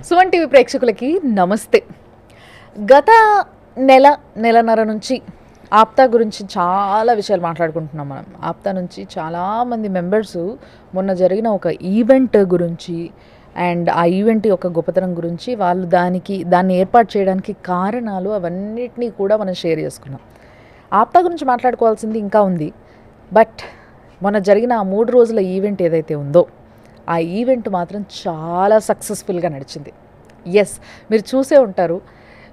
Suman TV ప్రేక్షకులకి నమస్తే. గత నెలన్నర నుంచి ఆప్తా గురించి చాలా విషయాలు మాట్లాడుకుంటున్నాం మనం. ఆప్తా నుంచి చాలామంది మెంబర్స్ మొన్న జరిగిన ఒక ఈవెంట్ గురించి అండ్ ఆ ఈవెంట్ యొక్క గొప్పతనం గురించి వాళ్ళు దాన్ని ఏర్పాటు చేయడానికి కారణాలు అవన్నిటినీ కూడా మనం షేర్ చేసుకున్నాం. ఆప్తా గురించి మాట్లాడుకోవాల్సింది ఇంకా ఉంది. బట్ మొన్న జరిగిన ఆ 3 రోజుల ఈవెంట్ ఏదైతే ఉందో ఆ ఈవెంట్ మాత్రం చాలా సక్సెస్ఫుల్గా నడిచింది. ఎస్, మీరు చూసే ఉంటారు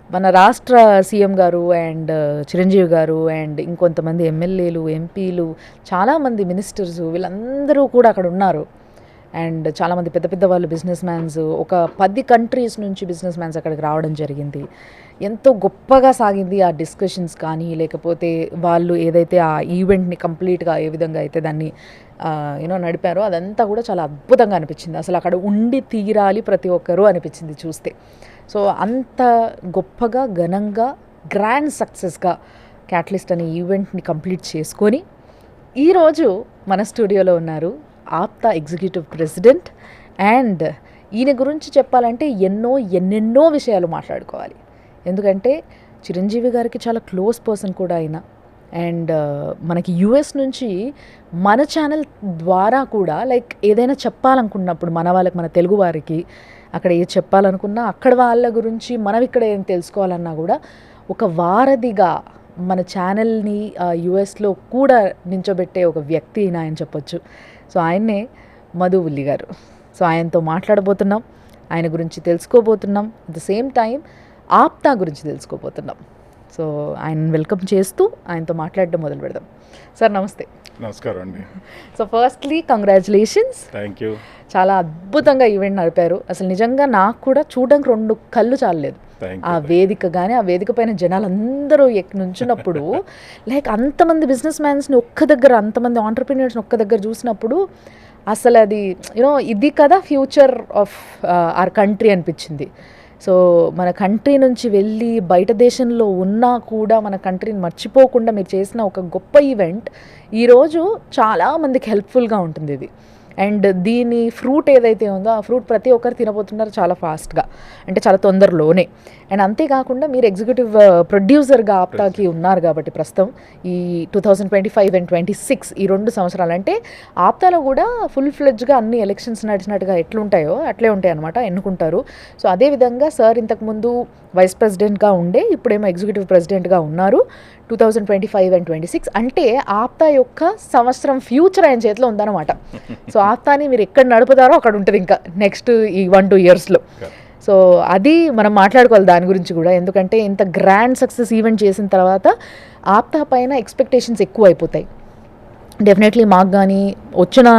మన రాష్ట్ర సీఎం గారు అండ్ చిరంజీవి గారు అండ్ ఇంకొంతమంది ఎమ్మెల్యేలు, ఎంపీలు, చాలామంది మినిస్టర్స్ వీళ్ళందరూ కూడా అక్కడ ఉన్నారు. అండ్ చాలామంది పెద్ద పెద్ద వాళ్ళు బిజినెస్ మ్యాన్స్, ఒక 10 కంట్రీస్ నుంచి బిజినెస్ మ్యాన్స్ అక్కడికి రావడం జరిగింది. ఎంతో గొప్పగా సాగింది ఆ డిస్కషన్స్ కానీ, లేకపోతే వాళ్ళు ఏదైతే ఆ ఈవెంట్ని కంప్లీట్గా ఏ విధంగా అయితే దాన్ని నడిపారో అదంతా కూడా చాలా అద్భుతంగా అనిపించింది. అసలు అక్కడ ఉండి తీరాలి ప్రతి ఒక్కరూ అనిపించింది చూస్తే. సో అంత గొప్పగా, ఘనంగా, గ్రాండ్ సక్సెస్గా క్యాటలిస్ట్ అనే ఈవెంట్ని కంప్లీట్ చేసుకొని ఈరోజు మన స్టూడియోలో ఉన్నారు ఆప్తా ఎగ్జిక్యూటివ్ ప్రెసిడెంట్. అండ్ ఈయన గురించి చెప్పాలంటే ఎన్నెన్నో విషయాలు మాట్లాడుకోవాలి. ఎందుకంటే చిరంజీవి గారికి చాలా క్లోజ్ పర్సన్ కూడా అయినా. అండ్ మనకి యుఎస్ నుంచి మన ఛానల్ ద్వారా కూడా లైక్ ఏదైనా చెప్పాలనుకున్నప్పుడు మన తెలుగు వారికి అక్కడ ఏది చెప్పాలనుకున్నా, అక్కడ వాళ్ళ గురించి మనం ఇక్కడ ఏం తెలుసుకోవాలన్నా కూడా ఒక వారధిగా మన ఛానల్ని యుఎస్లో కూడా నించోబెట్టే ఒక వ్యక్తి ఆయన చెప్పొచ్చు. సో ఆయన్నే మధు ఉల్లి గారు. సో ఆయనతో మాట్లాడబోతున్నాం, ఆయన గురించి తెలుసుకోబోతున్నాం, at the same time APTA గురించి తెలుసుకోబోతున్నాం. సో ఆయన వెల్కమ్ చేస్తూ ఆయనతో మాట్లాడడం మొదలు పెడదాం. సార్ నమస్తే. నమస్కారం అండి. So firstly congratulations. Thank you. చాలా అద్భుతంగా ఈవెంట్ నడిపారు. అసలు నిజంగా నాకు కూడా చూడడానికి 2 కళ్ళు చాలలేదు. ఆ వేదిక కానీ, ఆ వేదిక పైన జనాలు అందరూ నుంచున్నప్పుడు లైక్ అంతమంది బిజినెస్ మ్యాన్స్ని ఒక్క దగ్గర, అంతమంది ఆంటర్ప్రీనియర్స్ని ఒక్క దగ్గర చూసినప్పుడు అసలు అది ఇది కదా ఫ్యూచర్ ఆఫ్ అవర్ కంట్రీ అనిపించింది. సో మన కంట్రీ నుంచి వెళ్ళి బయట దేశంలో ఉన్నా కూడా మన కంట్రీని మర్చిపోకుండా మీరు చేసిన ఒక గొప్ప ఈవెంట్ ఈరోజు చాలామందికి హెల్ప్ఫుల్గా ఉంటుంది ఇది. అండ్ దీని ఫ్రూట్ ఏదైతే ఉందో ఆ ఫ్రూట్ ప్రతి ఒక్కరు తినబోతున్నారు చాలా ఫాస్ట్గా, అంటే చాలా తొందరలోనే. అండ్ అంతేకాకుండా మీరు ఎగ్జిక్యూటివ్ ప్రొడ్యూసర్గా ఆప్తాకి ఉన్నారు కాబట్టి ప్రస్తుతం ఈ 2025 అండ్ 26 ఈ 2 సంవత్సరాలు అంటే ఆప్తాలో కూడా ఫుల్ ఫ్లెడ్జ్గా అన్ని ఎలక్షన్స్ నడిచినట్టుగా ఎట్లుంటాయో అట్లే ఉంటాయి అనమాట, ఎన్నుకుంటారు. సో అదేవిధంగా సార్ ఇంతకుముందు వైస్ ప్రెసిడెంట్గా ఉండే, ఇప్పుడేమో ఎగ్జిక్యూటివ్ ప్రెసిడెంట్గా ఉన్నారు. 2025 అండ్ 26 అంటే ఆప్తా యొక్క సంవత్సరం ఫ్యూచర్ ఆయన చేతిలో ఉందన్నమాట. సో ఆప్తాని మీరు ఎక్కడ నడుపుతారో అక్కడ ఉంటుంది ఇంకా నెక్స్ట్ ఈ 1-2 ఇయర్స్లో. సో అది మనం మాట్లాడుకోవాలి దాని గురించి కూడా. ఎందుకంటే ఇంత గ్రాండ్ సక్సెస్ ఈవెంట్ చేసిన తర్వాత ఆప్తా పైన ఎక్స్పెక్టేషన్స్ ఎక్కువ అయిపోతాయి. డెఫినెట్లీ మాకు కానీ, వచ్చిన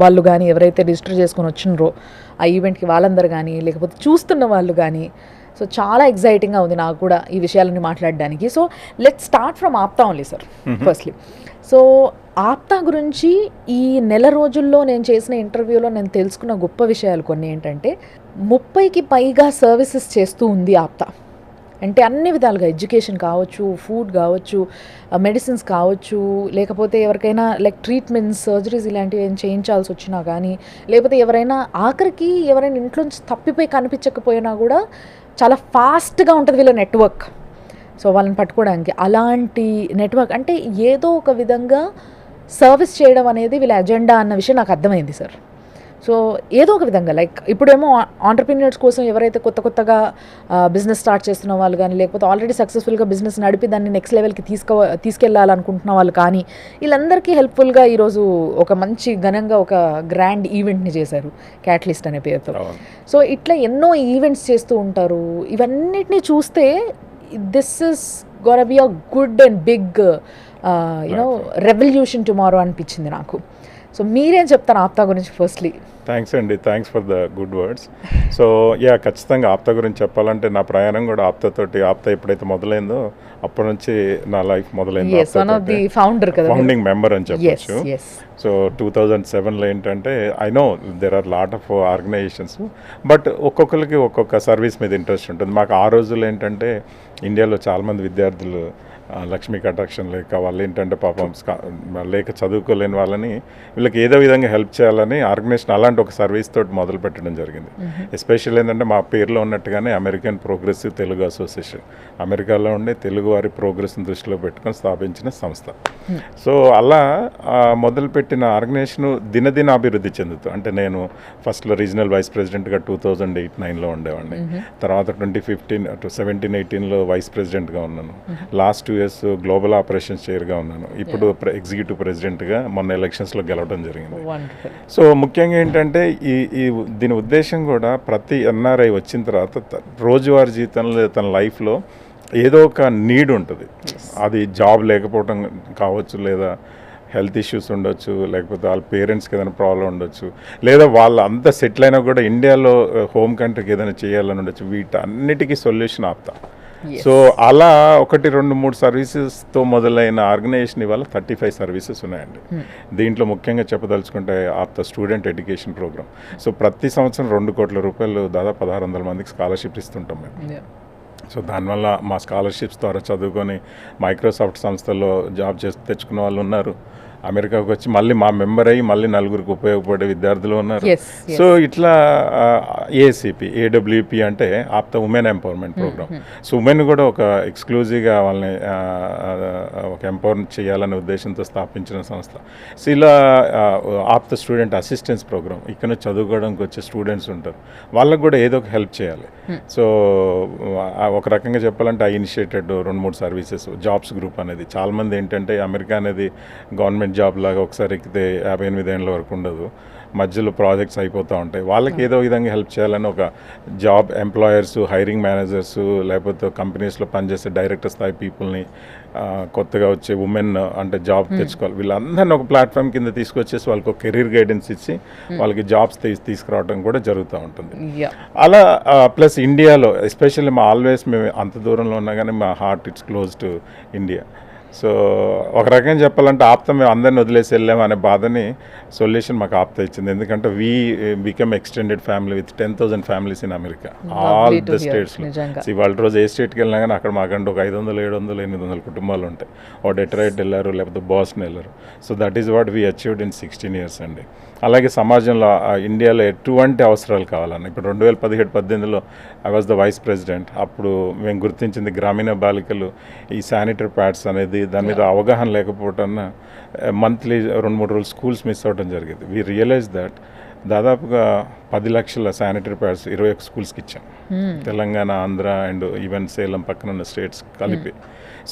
వాళ్ళు కానీ, ఎవరైతే రిజిస్టర్ చేసుకొని వచ్చినారో ఆ ఈవెంట్కి వాళ్ళందరూ కానీ, లేకపోతే చూస్తున్న వాళ్ళు కానీ, సో చాలా ఎగ్జైటింగ్గా ఉంది నాకు కూడా ఈ విషయాలని మాట్లాడడానికి. So let's start from Apta only sir firstly. So Apta గురించి ఈ నెల రోజుల్లో నేను చేసిన ఇంటర్వ్యూలో నేను తెలుసుకున్న గొప్ప విషయాలు కొన్ని ఏంటంటే 30కి పైగా సర్వీసెస్ చేస్తూ ఉంది ఆప్తా. అంటే అన్ని విధాలుగా ఎడ్యుకేషన్ కావచ్చు, ఫుడ్ కావచ్చు, మెడిసిన్స్ కావచ్చు, లేకపోతే ఎవరికైనా లైక్ ట్రీట్మెంట్స్, సర్జరీస్ ఇలాంటివి ఏం చేయించాల్సి వచ్చినా కానీ, లేకపోతే ఎవరైనా ఆఖరికి ఎవరైనా ఇంట్లోంచి తప్పిపోయి కనిపించకపోయినా కూడా చాలా ఫాస్ట్గా ఉంటుంది వీళ్ళ నెట్వర్క్. సో వాళ్ళని పట్టుకోవడానికి అలాంటి నెట్వర్క్ అంటే ఏదో ఒక విధంగా సర్వీస్ చేయడం అనేది వీళ్ళ అజెండా అన్న విషయం నాకు అర్థమైంది సార్. సో ఏదో ఒక విధంగా లైక్ ఇప్పుడేమో ఆంటర్ప్రీనియర్స్ కోసం ఎవరైతే కొత్తగా బిజినెస్ స్టార్ట్ చేస్తున్న వాళ్ళు కానీ, లేకపోతే ఆల్రెడీ సక్సెస్ఫుల్గా బిజినెస్ నడిపి దాన్ని నెక్స్ట్ లెవెల్కి తీసుకెళ్ళాలనుకుంటున్న వాళ్ళు కానీ, వీళ్ళందరికీ హెల్ప్ఫుల్గా ఈరోజు ఒక మంచి ఘనంగా ఒక గ్రాండ్ ఈవెంట్ని చేశారు క్యాటలిస్ట్ అనే పేరుతో. సో ఇట్లా ఎన్నో ఈవెంట్స్ చేస్తూ ఉంటారు. ఇవన్నిటిని చూస్తే this is gonna be a good and big revolution tomorrow అనిపించింది నాకు. సో మీరేం చెప్తారు ఆప్తా గురించి ఫస్ట్లీ? థ్యాంక్స్ అండి, thanks for the good words. So ఖచ్చితంగా ఆప్తా గురించి చెప్పాలంటే నా ప్రయాణం కూడా ఆప్తాతోటి, ఆప్తా ఎప్పుడైతే మొదలైందో అప్పటి నుంచి నా లైఫ్ మొదలైంది. ఫౌండింగ్ మెంబర్ అని చెప్పచ్చు. సో 2007లో ఏంటంటే I know there are lot of organizations, but ఒక్కొక్కరికి ఒక్కొక్క సర్వీస్ మీద ఇంట్రెస్ట్ ఉంటుంది. మాకు ఆ రోజుల్లో ఏంటంటే ఇండియాలో చాలామంది విద్యార్థులు లక్ష్మీ కటాక్షం లేక వాళ్ళు ఏంటంటే పాపం లేక చదువుకోలేని వాళ్ళని వీళ్ళకి ఏదో విధంగా హెల్ప్ చేయాలని ఆర్గనైజేషన్ అలాంటి ఒక సర్వీస్ తోటి మొదలు పెట్టడం జరిగింది. ఎస్పెషల్ ఏంటంటే మా పేరులో ఉన్నట్టుగానే అమెరికన్ ప్రోగ్రెసివ్ తెలుగు అసోసియేషన్, అమెరికాలో ఉండే తెలుగు వారి ప్రోగ్రెస్ని దృష్టిలో పెట్టుకొని స్థాపించిన సంస్థ. సో అలా మొదలుపెట్టిన ఆర్గనైజేషన్ దినదిన అభివృద్ధి చెందుతూ, అంటే నేను ఫస్ట్లో రీజనల్ వైస్ ప్రెసిడెంట్గా 2008-9లో ఉండేవాడిని. తర్వాత 2017-18లో వైస్ ప్రెసిడెంట్గా ఉన్నాను. లాస్ట్ 2 years గ్లోబల్ ఆపరేషన్స్ చైర్గా ఉన్నాను. ఇప్పుడు ఎగ్జిక్యూటివ్ ప్రెసిడెంట్గా మొన్న ఎలక్షన్స్లో గెలవడం జరిగింది. సో ముఖ్యంగా ఏంటంటే దీని ఉద్దేశం కూడా ప్రతి ఎన్ఆర్ఐ వచ్చిన తర్వాత రోజువారీ జీవితంలో తన లైఫ్లో ఏదో ఒక నీడ్ ఉంటుంది. అది జాబ్ లేకపోవడం కావచ్చు, లేదా హెల్త్ ఇష్యూస్ ఉండొచ్చు, లేకపోతే వాళ్ళ పేరెంట్స్కి ఏదైనా ప్రాబ్లం ఉండొచ్చు, లేదా వాళ్ళు అంతా సెటిల్ అయినా కూడా ఇండియాలో హోమ్ కంట్రీకి ఏదైనా చేయాలని ఉండొచ్చు. వీటన్నిటికీ సొల్యూషన్ ఆప్తా. సో అలా 1, 2, 3 సర్వీసెస్తో మొదలైన ఆర్గనైజేషన్ ఇవాళ 35 సర్వీసెస్ ఉన్నాయండి. దీంట్లో ముఖ్యంగా చెప్పదలుచుకుంటే APTA student education programme. So ప్రతి సంవత్సరం 2 కోట్ల రూపాయలు దాదాపు 1600 మందికి స్కాలర్షిప్ ఇస్తుంటాం మేము. సో దానివల్ల మా స్కాలర్షిప్స్ ద్వారా చదువుకొని మైక్రోసాఫ్ట్ సంస్థలో జాబ్ తెచ్చుకున్న వాళ్ళు ఉన్నారు. అమెరికాకు వచ్చి మళ్ళీ మా మెంబర్ అయ్యి మళ్ళీ 4గురికి ఉపయోగపడే విద్యార్థులు ఉన్నారు. సో ఇట్లా ఏసీపీ, ఏడబ్ల్యూపీ అంటే Apta women empowerment programme. So women కూడా ఒక ఎక్స్క్లూజివ్గా వాళ్ళని ఒక ఎంపవర్మెంట్ చేయాలనే ఉద్దేశంతో స్థాపించిన సంస్థ. సో ఇలా ఆప్తా స్టూడెంట్ అసిస్టెన్స్ ప్రోగ్రామ్, ఇక్కడ చదువుకోవడానికి వచ్చే స్టూడెంట్స్ ఉంటారు, వాళ్ళకు కూడా ఏదో ఒక హెల్ప్ చేయాలి. సో ఒక రకంగా చెప్పాలంటే I initiated 2-3 services. Jobs group అనేది చాలామంది ఏంటంటే అమెరికా అనేది గవర్నమెంట్ జాబ్ లాగా ఒకసారి ఎక్కితే 58 ఏళ్ళ వరకు ఉండదు, మధ్యలో ప్రాజెక్ట్స్ అయిపోతూ ఉంటాయి. వాళ్ళకి ఏదో విధంగా హెల్ప్ చేయాలని ఒక జాబ్ ఎంప్లాయర్స్, హైరింగ్ మేనేజర్స్, లేకపోతే కంపెనీస్లో పనిచేసే డైరెక్టర్ స్థాయి పీపుల్ని, కొత్తగా వచ్చే ఉమెన్ అంటే జాబ్ తెచ్చుకోవాలి, వీళ్ళందరినీ ఒక ప్లాట్ఫామ్ కింద తీసుకొచ్చేసి వాళ్ళకి ఒక కెరీర్ గైడెన్స్ ఇచ్చి వాళ్ళకి జాబ్స్ తీసుకురావడం కూడా జరుగుతూ ఉంటుంది. అలా ప్లస్ ఇండియాలో ఎస్పెషల్లీ మేము అంత దూరంలో ఉన్నా కానీ మా heart it's close to India. So ఒక రకంగా చెప్పాలంటే ఆప్తా మేము అందరిని వదిలేసి వెళ్ళాము అనే బాధని సొల్యూషన్ మాకు ఆప్తా ఇచ్చింది. ఎందుకంటే we become extended family with 10,000 families in America, all the స్టేట్స్లో. ఇవాళ రోజు ఏ స్టేట్కి వెళ్ళినా కానీ అక్కడ మాకంటే ఒక 500, 700, 800 కుటుంబాలు ఉంటాయి. ఓ డెట్రాయిట్ వెళ్ళారు, లేకపోతే బాస్టన్ వెళ్ళారు. So that is what we achieved in 16 years అండి. అలాగే సమాజంలో ఇండియాలో ఎటువంటి అవసరాలు కావాలన్న, ఇప్పుడు 2017-18లో I was the vice president. అప్పుడు మేము గుర్తించింది గ్రామీణ బాలికలు ఈ శానిటరీ ప్యాడ్స్ అనేది దాని మీద అవగాహన లేకపోవటం, మంత్లీ 2-3 రోజులు స్కూల్స్ మిస్ అవ్వడం జరిగింది. వీ రియలైజ్ దట్ దాదాపుగా 10 లక్షల శానిటరీ ప్యాడ్స్ 21 స్కూల్స్కి ఇచ్చాం, తెలంగాణ, ఆంధ్ర అండ్ ఈవెన్ సేలం పక్కన ఉన్న స్టేట్స్ కలిపి.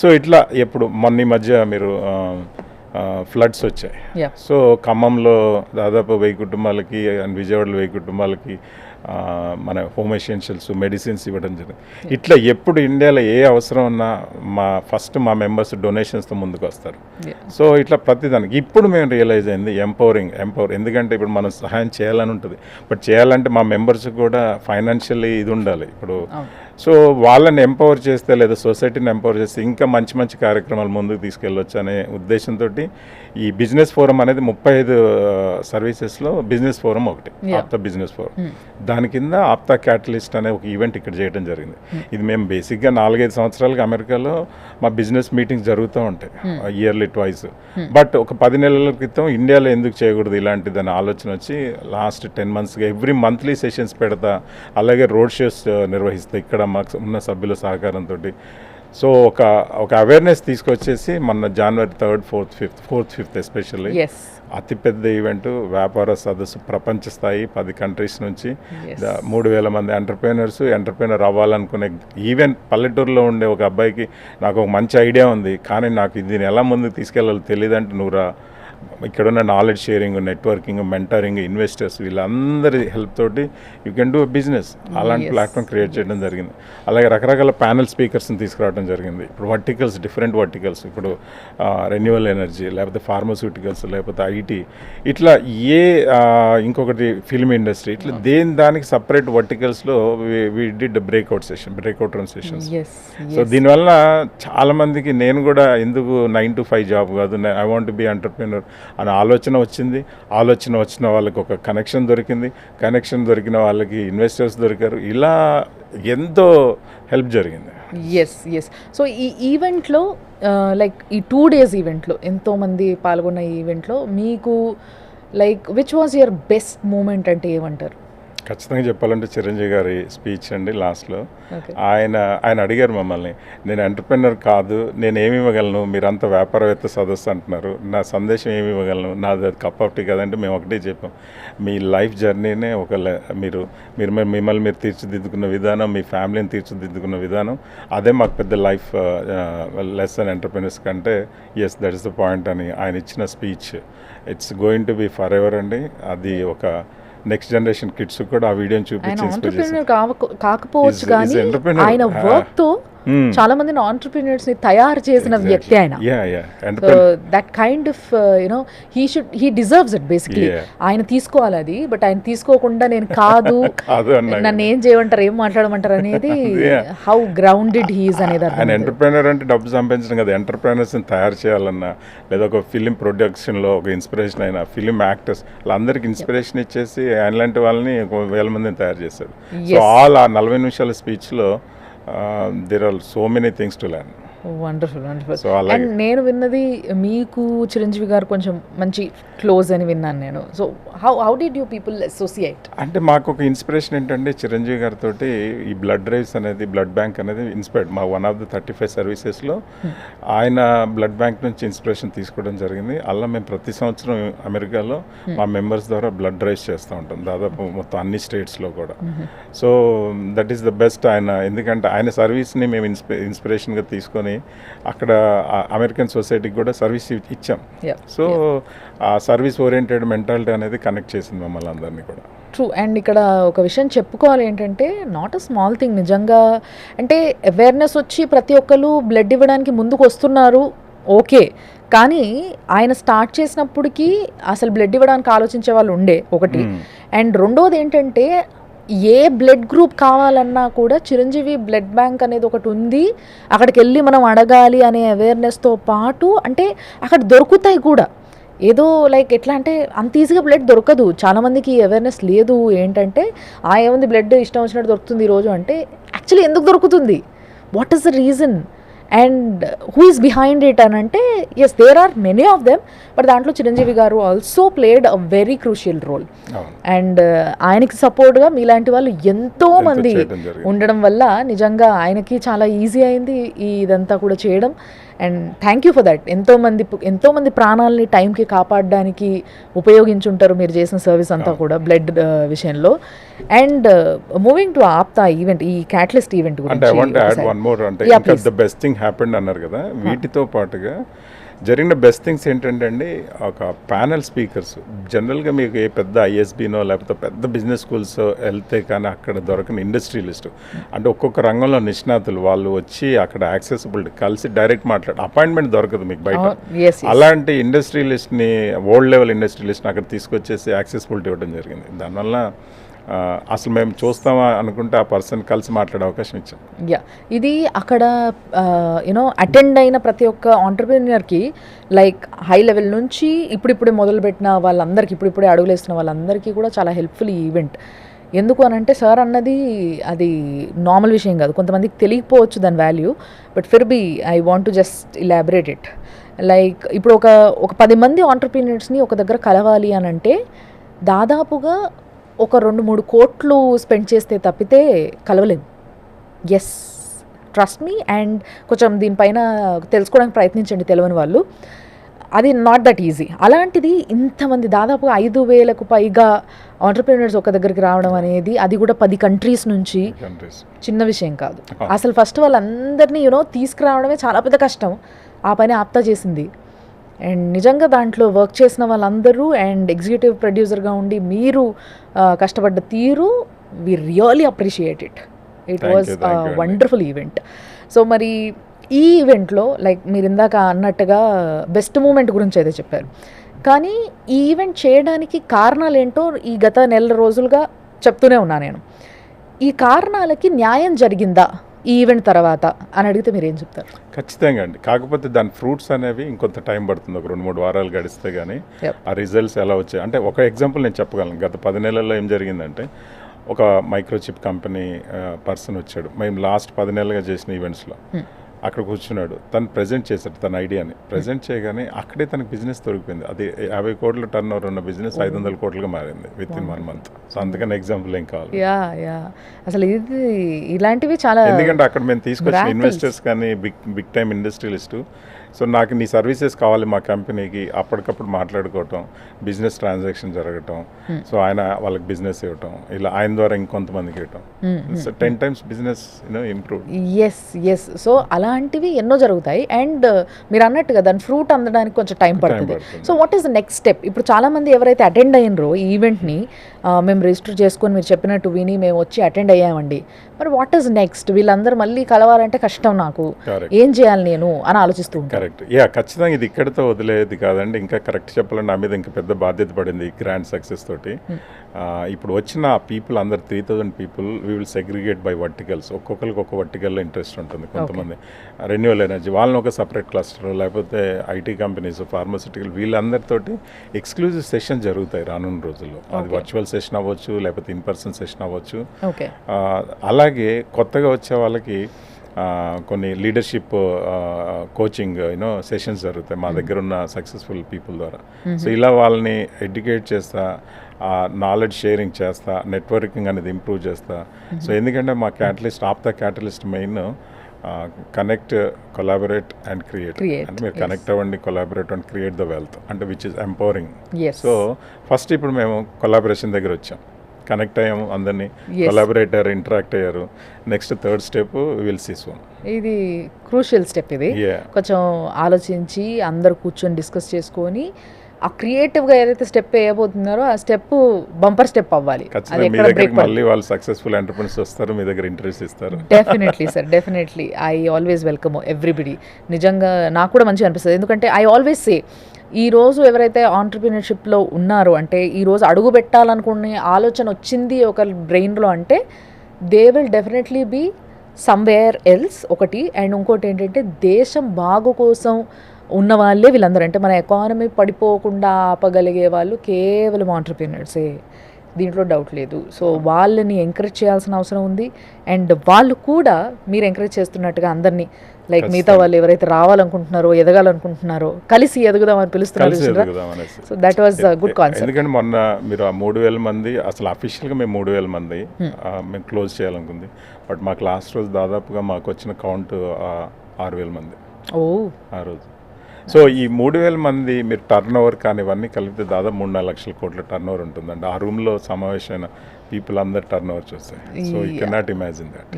సో ఇట్లా ఎప్పుడు మొన్న ఈ మధ్య మీరు ఫ్లడ్స్ వచ్చాయి. సో ఖమ్మంలో దాదాపు 1000 కుటుంబాలకి అండ్ విజయవాడలో 1000 కుటుంబాలకి మన హోమ్ ఎసెన్షియల్స్, మెడిసిన్స్ ఇవ్వడం జరిగింది. ఇట్లా ఎప్పుడు ఇండియాలో ఏ అవసరం ఉన్నా ఫస్ట్ మా మెంబర్స్ డొనేషన్స్తో ముందుకు వస్తారు. సో ఇట్లా ప్రతిదానికి ఇప్పుడు మేము రియలైజ్ అయింది ఎంపవర్. ఎందుకంటే ఇప్పుడు మనం సహాయం చేయాలని ఉంటుంది, బట్ చేయాలంటే మా మెంబర్స్ కూడా ఫైనాన్షియల్లీ ఇది ఉండాలి. ఇప్పుడు సో వాళ్ళని ఎంపవర్ చేస్తే, లేదా సొసైటీని ఎంపవర్ చేస్తే ఇంకా మంచి మంచి కార్యక్రమాలు ముందుకు తీసుకెళ్ళొచ్చు అనే ఉద్దేశంతో ఈ బిజినెస్ ఫోరం అనేది 35 సర్వీసెస్లో బిజినెస్ ఫోరం ఒకటి, ఆప్తా బిజినెస్ ఫోరం. దాని కింద ఆప్తా క్యాటలిస్ట్ అనే ఒక ఈవెంట్ ఇక్కడ చేయడం జరిగింది. ఇది మేము బేసిక్గా 4-5 సంవత్సరాలుగా అమెరికాలో మా బిజినెస్ మీటింగ్స్ జరుగుతూ ఉంటాయి, ఇయర్లీ ట్వైస్. బట్ ఒక 10 నెలల క్రితం ఇండియాలో ఎందుకు చేయకూడదు ఇలాంటిది అనే ఆలోచన వచ్చి లాస్ట్ 10 monthsగా ఎవ్రీ మంత్లీ సెషన్స్ పెడతా, అలాగే రోడ్ షోస్ నిర్వహిస్తా ఇక్కడ మాకు ఉన్న సభ్యుల సహకారంతో. సో ఒక అవేర్నెస్ తీసుకొచ్చేసి మొన్న January 3rd, 4th, 5th especially అతిపెద్ద ఈవెంట్, వ్యాపార సదస్సు, ప్రపంచ స్థాయి 10 కంట్రీస్ నుంచి 3000 మంది ఎంటర్ప్రెనర్ అవ్వాలనుకునే. ఈవెన్ పల్లెటూరులో ఉండే ఒక అబ్బాయికి నాకు ఒక మంచి ఐడియా ఉంది, కానీ నాకు దీన్ని ఎలా ముందుకు తీసుకెళ్ళాలో తెలియదంటే నువ్వు రా, ఇక్కడున్న knowledge sharing, networking, mentoring, investors వీళ్ళందరి హెల్ప్ తోటి యూ కెన్ డూ బిజినెస్. అలాంటి ప్లాట్ఫామ్ క్రియేట్ చేయడం జరిగింది. అలాగే రకరకాల ప్యానల్ స్పీకర్స్ని తీసుకురావడం జరిగింది. ఇప్పుడు వర్టికల్స్, డిఫరెంట్ వర్టికల్స్, ఇప్పుడు రెన్యూవల్ ఎనర్జీ, లేకపోతే ఫార్మస్యూటికల్స్, లేకపోతే ఐటీ, ఇట్లా ఇంకొకటి ఫిల్మ్ ఇండస్ట్రీ, ఇట్లా దానికి సపరేట్ వర్టికల్స్లో we did breakout room sessions. So దీనివల్ల చాలామందికి నేను కూడా ఎందుకు 9 to 5 జాబ్ కాదు, I want to be entrepreneur అనే ఆలోచన వచ్చిన వాళ్ళకి ఒక కనెక్షన్ దొరికిన వాళ్ళకి ఇన్వెస్టర్స్ దొరికారు. ఇలా ఎంతో హెల్ప్ జరిగింది. ఎస్. సో ఈ ఈవెంట్లో లైక్ ఈ 2 days ఈవెంట్లో ఎంతోమంది పాల్గొన్న ఈ ఈవెంట్లో మీకు like which was your best moment అంటే ఏమంటారు? ఖచ్చితంగా చెప్పాలంటే చిరంజీవి గారి స్పీచ్ అండి లాస్ట్లో. Okay. ఆయన అడిగారు మమ్మల్ని, నేను ఎంటర్ప్రెన్యూర్ కాదు, నేను ఏమి ఇవ్వగలను, మీరంతా వ్యాపారవేత్త సదస్సు అంటున్నారు, నా సందేశం ఏమి ఇవ్వగలను, నాది కప్ ఆఫ్ టీ కదంటే మేము ఒకటే చెప్పాం, మీ లైఫ్ జర్నీనే మీరు మిమ్మల్ని మీరు తీర్చిదిద్దుకున్న విధానం, మీ ఫ్యామిలీని తీర్చిదిద్దుకున్న విధానం, అదే మాకు పెద్ద లైఫ్ లెసన్ ఎంటర్ప్రెన్యూర్స్ కంటే. Yes, that is the point అని ఆయన ఇచ్చిన speech it's going to be forever అండి. అది ఒక నెక్స్ట్ జనరేషన్ కిడ్స్ కూడా ఆ వీడియోని చూపించి ఆంటర్ప్రెన్యూర్ కాకపోవచ్చు కానీ ఆయన వర్క్ తో చాలా మంది ఆంటర్ప్రెన్యూర్స్ ని తయారు చేసిన వ్యక్తి ఆయన. That kind of you know he deserves it basically. ఆయన తీసుకోవాలి అది, బట్ ఆయన తీసుకోకుండా నేను కాదు నన్ను ఏం చేయమంటారు, ఏం మాట్లాడమంటారు అనేది హౌ గ్రౌండెడ్ హీఈస్ అనేది. ఆయన ఎంటర్ప్రెన్యూర్ అంటే డబ్బు సంపాదించడం కదా, ఎంటర్ప్రెన్యూర్స్ ని తయారు చేయాలన్నా, లేదా ఒక ఫిలిం ప్రొడక్షన్ లో ఒక ఇన్స్పిరేషన్ అయినా, ఫిలిం యాక్టర్స్ వాళ్ళందరికీ ఇన్స్పిరేషన్ ఇచ్చేసి ఆయన లాంటి వాళ్ళని 1,000 మందిని తయారు చేశాడు. సో ఆల్ ఆ 40 నిమిషాల స్పీచ్ లో there are so many things to learn. Wonderful. And నేను విన్నది మీకు చిరంజీవి గారు కొంచెం మంచి క్లోజ్ అని విన్నాను నేను. So how did you people associate? అంటే మాకు ఒక ఇన్స్పిరేషన్ ఏంటంటే చిరంజీవి గారితో ఈ బ్లడ్ డ్రైవ్స్ అనేది, బ్లడ్ బ్యాంక్ అనేది ఇన్స్పైర్డ్. మా వన్ ఆఫ్ ది 35 సర్వీసెస్లో ఆయన బ్లడ్ బ్యాంక్ నుంచి ఇన్స్పిరేషన్ తీసుకోవడం జరిగింది. అలా మేము ప్రతి సంవత్సరం అమెరికాలో మా మెంబర్స్ ద్వారా బ్లడ్ డ్రైవ్స్ చేస్తూ ఉంటాం, దాదాపు మొత్తం అన్ని స్టేట్స్లో కూడా. So that is the best ఆయన, ఎందుకంటే ఆయన సర్వీస్ని మేము ఇన్స్పిరేషన్గా తీసుకొని అక్కడ అమెరికన్ సొసైటీకి కూడా సర్వీస్ ఇచ్చాం. సో ఆ సర్వీస్ ఓరియంటెడ్ మెంటాలిటీ అనేది కనెక్ట్ చేసింది మమ్మల్ని అందరినీ కూడా. ట్రూ. అండ్ ఇక్కడ ఒక విషయం చెప్పుకోవాలి ఏంటంటే, నాట్ అ స్మాల్ థింగ్ నిజంగా. అంటే అవేర్నెస్ వచ్చి ప్రతి ఒక్కరు బ్లడ్ ఇవ్వడానికి ముందుకు వస్తున్నారు, ఓకే. కానీ ఆయన స్టార్ట్ చేసినప్పటికీ అసలు బ్లడ్ ఇవ్వడానికి ఆలోచించే వాళ్ళు ఉండే ఒకటి. అండ్ రెండోది ఏంటంటే, ఏ బ్లడ్ గ్రూప్ కావాలన్నా కూడా చిరంజీవి బ్లడ్ బ్యాంక్ అనేది ఒకటి ఉంది, అక్కడికి వెళ్ళి మనం అడగాలి అనే అవేర్నెస్తో పాటు, అంటే అక్కడ దొరుకుతాయి కూడా. ఏదో లైక్ ఎట్లా అంటే అంత ఈజీగా బ్లడ్ దొరకదు, చాలామందికి అవేర్నెస్ లేదు. ఏంటంటే ఏముంది బ్లడ్ ఇష్టం వచ్చినట్టు దొరుకుతుంది ఈరోజు అంటే, యాక్చువల్లీ ఎందుకు దొరుకుతుంది, what is the reason and who is behind it అని అంటే, yes there are many of them, but దాంట్లో చిరంజీవి గారు also played a very crucial role. And ఆయనకి సపోర్ట్గా మీలాంటి వాళ్ళు ఎంతో మంది ఉండడం వల్ల నిజంగా ఆయనకి చాలా ఈజీ అయింది ఇదంతా కూడా చేయడం. And thank you for that. ఎంతోమంది ప్రాణాలని టైంకి కాపాడడానికి ఉపయోగించుంటారు మీరు చేసిన సర్వీస్ అంతా కూడా బ్లడ్ విషయంలో. And moving to APTA event, ఈ క్యాటలిస్ట్ ఈవెంట్ గురించి బెస్ట్ థింగ్ హ్యాపెండ్ అన్నారు కదా, వీటితో పాటుగా జరిగిన బెస్ట్ థింగ్స్ ఏంటంటే అండి, ఒక ప్యానల్ స్పీకర్స్. జనరల్గా మీకు ఏ పెద్ద ఐఎస్బీనో లేకపోతే పెద్ద బిజినెస్ స్కూల్స్ వెళ్తే కానీ అక్కడ దొరకని ఇండస్ట్రియలిస్ట్, అంటే ఒక్కొక్క రంగంలో నిష్ణాతులు వాళ్ళు వచ్చి అక్కడ యాక్సెసిబిలిటీ కలిసి డైరెక్ట్ అపాయింట్మెంట్ దొరకదు మీకు బయట. అలాంటి ఇండస్ట్రియలిస్ట్ని, వరల్డ్ లెవెల్ ఇండస్ట్రియలిస్ట్ని అక్కడ తీసుకొచ్చేసి యాక్సెసిబిలిటీ ఇవ్వడం జరిగింది. దానివల్ల అసలు మేము చూస్తామా అనుకుంటే ఆ పర్సన్ కలిసి మాట్లాడే అవకాశం ఇచ్చాం. ఇది అక్కడ యూనో అటెండ్ అయిన ప్రతి ఒక్క ఆంటర్ప్రెన్యూర్కి లైక్ హై లెవెల్ నుంచి ఇప్పుడిప్పుడే మొదలుపెట్టిన వాళ్ళందరికీ, ఇప్పుడిప్పుడే అడుగులేస్తున్న వాళ్ళందరికీ కూడా చాలా హెల్ప్ఫుల్ ఈ ఈవెంట్. ఎందుకు అని అంటే, సార్ అన్నది అది నార్మల్ విషయం కాదు, కొంతమందికి తెలియకపోవచ్చు దాని వాల్యూ, బట్ ఫిర్ బీ I want to just elaborate it. Like ఇప్పుడు ఒక 10 మంది ఆంటర్ప్రెన్యూర్స్ని ఒక దగ్గర కలవాలి అని అంటే దాదాపుగా ఒక 2-3 కోట్లు స్పెండ్ చేస్తే తప్పితే కలవలేము. Yes, trust me. అండ్ కొంచెం దీనిపైన తెలుసుకోవడానికి ప్రయత్నించండి తెలియని వాళ్ళు, అది నాట్ దట్ ఈజీ. అలాంటిది ఇంతమంది దాదాపుగా 5,000కు పైగా ఆంటర్ప్రెన్యూర్స్ ఒక దగ్గరికి రావడం అనేది, అది కూడా 10 కంట్రీస్ నుంచి, చిన్న విషయం కాదు. అసలు ఫస్ట్ వాళ్ళందరినీ తీసుకురావడమే చాలా పెద్ద కష్టం. ఆ పని ఆప్తా చేసింది. అండ్ నిజంగా దాంట్లో వర్క్ చేసిన వాళ్ళందరూ అండ్ ఎగ్జిక్యూటివ్ ప్రొడ్యూసర్గా ఉండి మీరు కష్టపడ్డ తీరు, we really appreciate it. It was wonderful event. So మరి ఈ ఈవెంట్లో లైక్ మీరు ఇందాక అన్నట్టుగా బెస్ట్ మూమెంట్ గురించి అయితే చెప్పారు, కానీ ఈ ఈవెంట్ చేయడానికి కారణాలు ఏంటో ఈ గత నెల రోజులుగా చెప్తూనే ఉన్నా నేను. ఈ కారణాలకి న్యాయం జరిగిందా ఈ ఈవెంట్ తర్వాత అని అడిగితే మీరు ఏం చెప్తారు? ఖచ్చితంగా అండి. కాకపోతే దాని ఫ్రూట్స్ అనేవి ఇంకొంత టైం పడుతుంది, ఒక 2-3 వారాలు గడిస్తే కానీ ఆ రిజల్ట్స్ ఎలా వచ్చాయి అంటే, ఒక ఎగ్జాంపుల్ నేను చెప్పగలను. గత 10 నెలల్లో ఏం జరిగిందంటే, ఒక మైక్రోచిప్ కంపెనీ పర్సన్ వచ్చాడు. మేము లాస్ట్ 10 నెలలుగా చేసిన ఈవెంట్స్లో అక్కడ కూర్చున్నాడు, తను ప్రజెంట్ చేశాడు తన ఐడియాని. ప్రజెంట్ చేయగానే అక్కడే తనకు బిజినెస్ దొరికిపోయింది. అది 50 కోట్ల టర్న్ ఓవర్ ఉన్న బిజినెస్ 500 కోట్లుగా మారింది విత్ ఇన్ 1 month. సో అందుకని ఎగ్జాంపుల్ ఏం కావాలి. యా అసలు ఇది ఇలాంటివి చాలా, ఎందుకంటే అక్కడ మేము తీసుకొచ్చిన ఇన్వెస్టర్స్ కానీ బిగ్ టైమ్ ఇండస్ట్రియలిస్టు, సో నాకు నీ సర్వీసెస్ కావాలి మా కంపెనీకి, అప్పటికప్పుడు మాట్లాడుకోవటం, బిజినెస్ ట్రాన్సాక్షన్ జరగటం, సో ఆయన వాళ్ళకి బిజినెస్ ఇవ్వటం, ఇలా ఆయన ద్వారా ఇంకొంతమందికి ఇవ్వటం, so 10 times business improve. Yes so అలాంటివి ఎన్నో జరుగుతాయి. అండ్ మీరు అన్నట్టుగా దాని ఫ్రూట్ అందడానికి కొంచెం టైం పడుతుంది. So what is the next step? ఇప్పుడు చాలామంది ఎవరైతే అటెండ్ అయ్యినరో ఈ ఈవెంట్ని, మేము రిజిస్టర్ చేసుకొని మీరు చెప్పినట్టు విని మేము వచ్చి అటెండ్ అయ్యామండి, మరి వాట్ ఈస్ నెక్స్ట్? వీళ్ళందరూ మళ్ళీ కలవాలంటే కష్టం, నాకు ఏం చేయాలి నేను అని ఆలోచిస్తూ ఉంటాను. కరెక్ట్, ఖచ్చితంగా ఇది ఇక్కడితో వదిలేది కాదండి. ఇంకా కరెక్ట్ చెప్పాలంటే నా మీద ఇంకా పెద్ద బాధ్యత పడింది ఈ గ్రాండ్ సక్సెస్ తోటి. ఇప్పుడు వచ్చిన పీపుల్ అందరు 3000 people we will segregate by verticals. ఒక్కొక్కరికి ఒక వర్టికల్లో ఇంట్రెస్ట్ ఉంటుంది. కొంతమంది రెన్యూవల్ ఎనర్జీ, వాళ్ళని ఒక సపరేట్ క్లస్టర్, లేకపోతే ఐటీ కంపెనీస్, ఫార్మాసిటికల్, వీళ్ళందరితోటి ఎక్స్క్లూజివ్ సెషన్ జరుగుతాయి రానున్న రోజుల్లో. అది వర్చువల్ సెషన్ అవ్వచ్చు, లేకపోతే ఇన్ పర్సన్ సెషన్ అవ్వచ్చు. అలాగే కొత్తగా వచ్చే వాళ్ళకి కొన్ని లీడర్షిప్ కోచింగ్ సెషన్స్ జరుగుతాయి మా దగ్గర ఉన్న సక్సెస్ఫుల్ పీపుల్ ద్వారా. సో ఇలా వాళ్ళని ఎడ్యుకేట్ చేస్తా, నాలెడ్జ్ షేరింగ్ చేస్తా, నెట్వర్కింగ్ అనేది ఇంప్రూవ్ చేస్తా. సో ఎందుకంటే మా catalyst, APTA catalyst main connect, collaborate and create. అంటే మీరు కనెక్ట్ అవ్వండి, collaborate and create the wealth, అంటే which is empowering. So first ఇప్పుడు మేము కొలాబరేషన్ దగ్గర వచ్చాం, కనెక్ట్ అయ్యాము, అందరినీ కొలాబరేట్ అయ్యారు, ఇంటరాక్ట్ అయ్యారు. Next third step will see soon. ఇది క్రూషియల్ స్టెప్. ఇది కొంచెం ఆలోచించి అందరు కూర్చొని డిస్కస్ చేసుకొని ఆ క్రియేటివ్గా ఏదైతే స్టెప్ వేయబోతున్నారో ఆ స్టెప్ బంపర్ స్టెప్ అవ్వాలి. మళ్ళీ వాళ్ళు సక్సెస్ఫుల్ ఎంటర్‌ప్రెన్యూర్స్ వస్తారు, మీ దగ్గర ఇంటర్వ్యూస్ ఇస్తారు. Definitely sir, definitely. I always welcome everybody. నిజంగా నాకు కూడా మంచిగా అనిపిస్తుంది. ఎందుకంటే ఐ ఆల్వేస్ సే, ఈరోజు ఎవరైతే ఆంటర్‌ప్రెన్యూర్‌షిప్లో ఉన్నారో, అంటే ఈరోజు అడుగు పెట్టాలనుకునే ఆలోచన వచ్చింది ఒక బ్రెయిన్లో, అంటే they will definitely be somewhere else ఒకటి. అండ్ ఇంకోటి ఏంటంటే దేశం బాగు కోసం ఉన్న వాళ్ళే వీళ్ళందరూ. అంటే మన ఎకానమీ పడిపోకుండా ఆపగలిగే వాళ్ళు కేవలం ఆంటర్‌ప్రెన్యూర్సే, దీంట్లో డౌట్ లేదు. సో వాళ్ళని ఎంకరేజ్ చేయాల్సిన అవసరం ఉంది. అండ్ వాళ్ళు కూడా మీరు ఎంకరేజ్ చేస్తున్నట్టుగా అందరినీ, లైక్ మిగతా వాళ్ళు ఎవరైతే రావాలనుకుంటున్నారో, ఎదగాలనుకుంటున్నారో, కలిసి ఎదుగుదామని పిలుస్తున్నారు. So that was good concept. ఎందుకంటే మొన్న మీరు 3000 మంది, అసలు అఫీషియల్గా మేము 3000 మంది మేము క్లోజ్ చేయాలనుకుంది. బట్ మాకు లాస్ట్ రోజు దాదాపుగా మాకు వచ్చిన కౌంట్ 6000 మంది ఆ రోజు. సో ఈ 3000 మంది మీరు టర్న్ ఓవర్ కానీ ఇవన్నీ కలిపితే దాదాపు 3-4 లక్షల కోట్ల టర్న్ ఓవర్ ఉంటుందండి. ఆ రూమ్లో సమావేశమైన పీపుల్ అందరు టర్న్ ఓవర్ చూస్తాయి. So you cannot imagine that.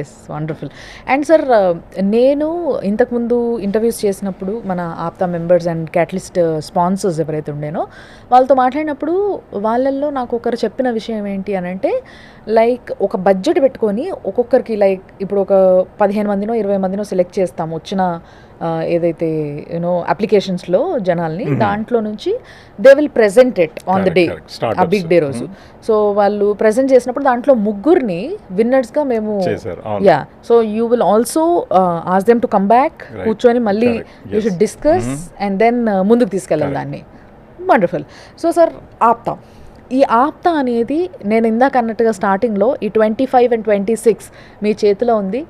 Yes wonderful. And sir, నేను ఇంతకుముందు ఇంటర్వ్యూస్ చేసినప్పుడు మన AAPTA members and catalyst sponsors ఎవరైతే ఉండేనో వాళ్ళతో మాట్లాడినప్పుడు వాళ్ళల్లో నాకు ఒకరు చెప్పిన విషయం ఏంటి అని అంటే, లైక్ ఒక బడ్జెట్ పెట్టుకొని ఒక్కొక్కరికి, లైక్ ఇప్పుడు ఒక 15 మందినో 20 మందినో సెలెక్ట్ చేస్తాము వచ్చిన ఏదైతే అప్లికేషన్స్లో జనాల్ని, దాంట్లో నుంచి they will present it on the day, ఆ బిగ్ డే రోజు. సో వాళ్ళు ప్రెజెంట్ చేసినప్పుడు దాంట్లో 3 విన్నర్స్గా మేము, so you will also ask them to come back, కూర్చొని మళ్ళీ you should discuss and then ముందుకు తీసుకెళ్ళాలి దాన్ని. వండర్ఫుల్. సో సార్, ఆప్తా, ఈ ఆప్తా అనేది నేను ఇందాక అన్నట్టుగా స్టార్టింగ్లో ఈ 25 and 26 మీ చేతిలో ఉంది.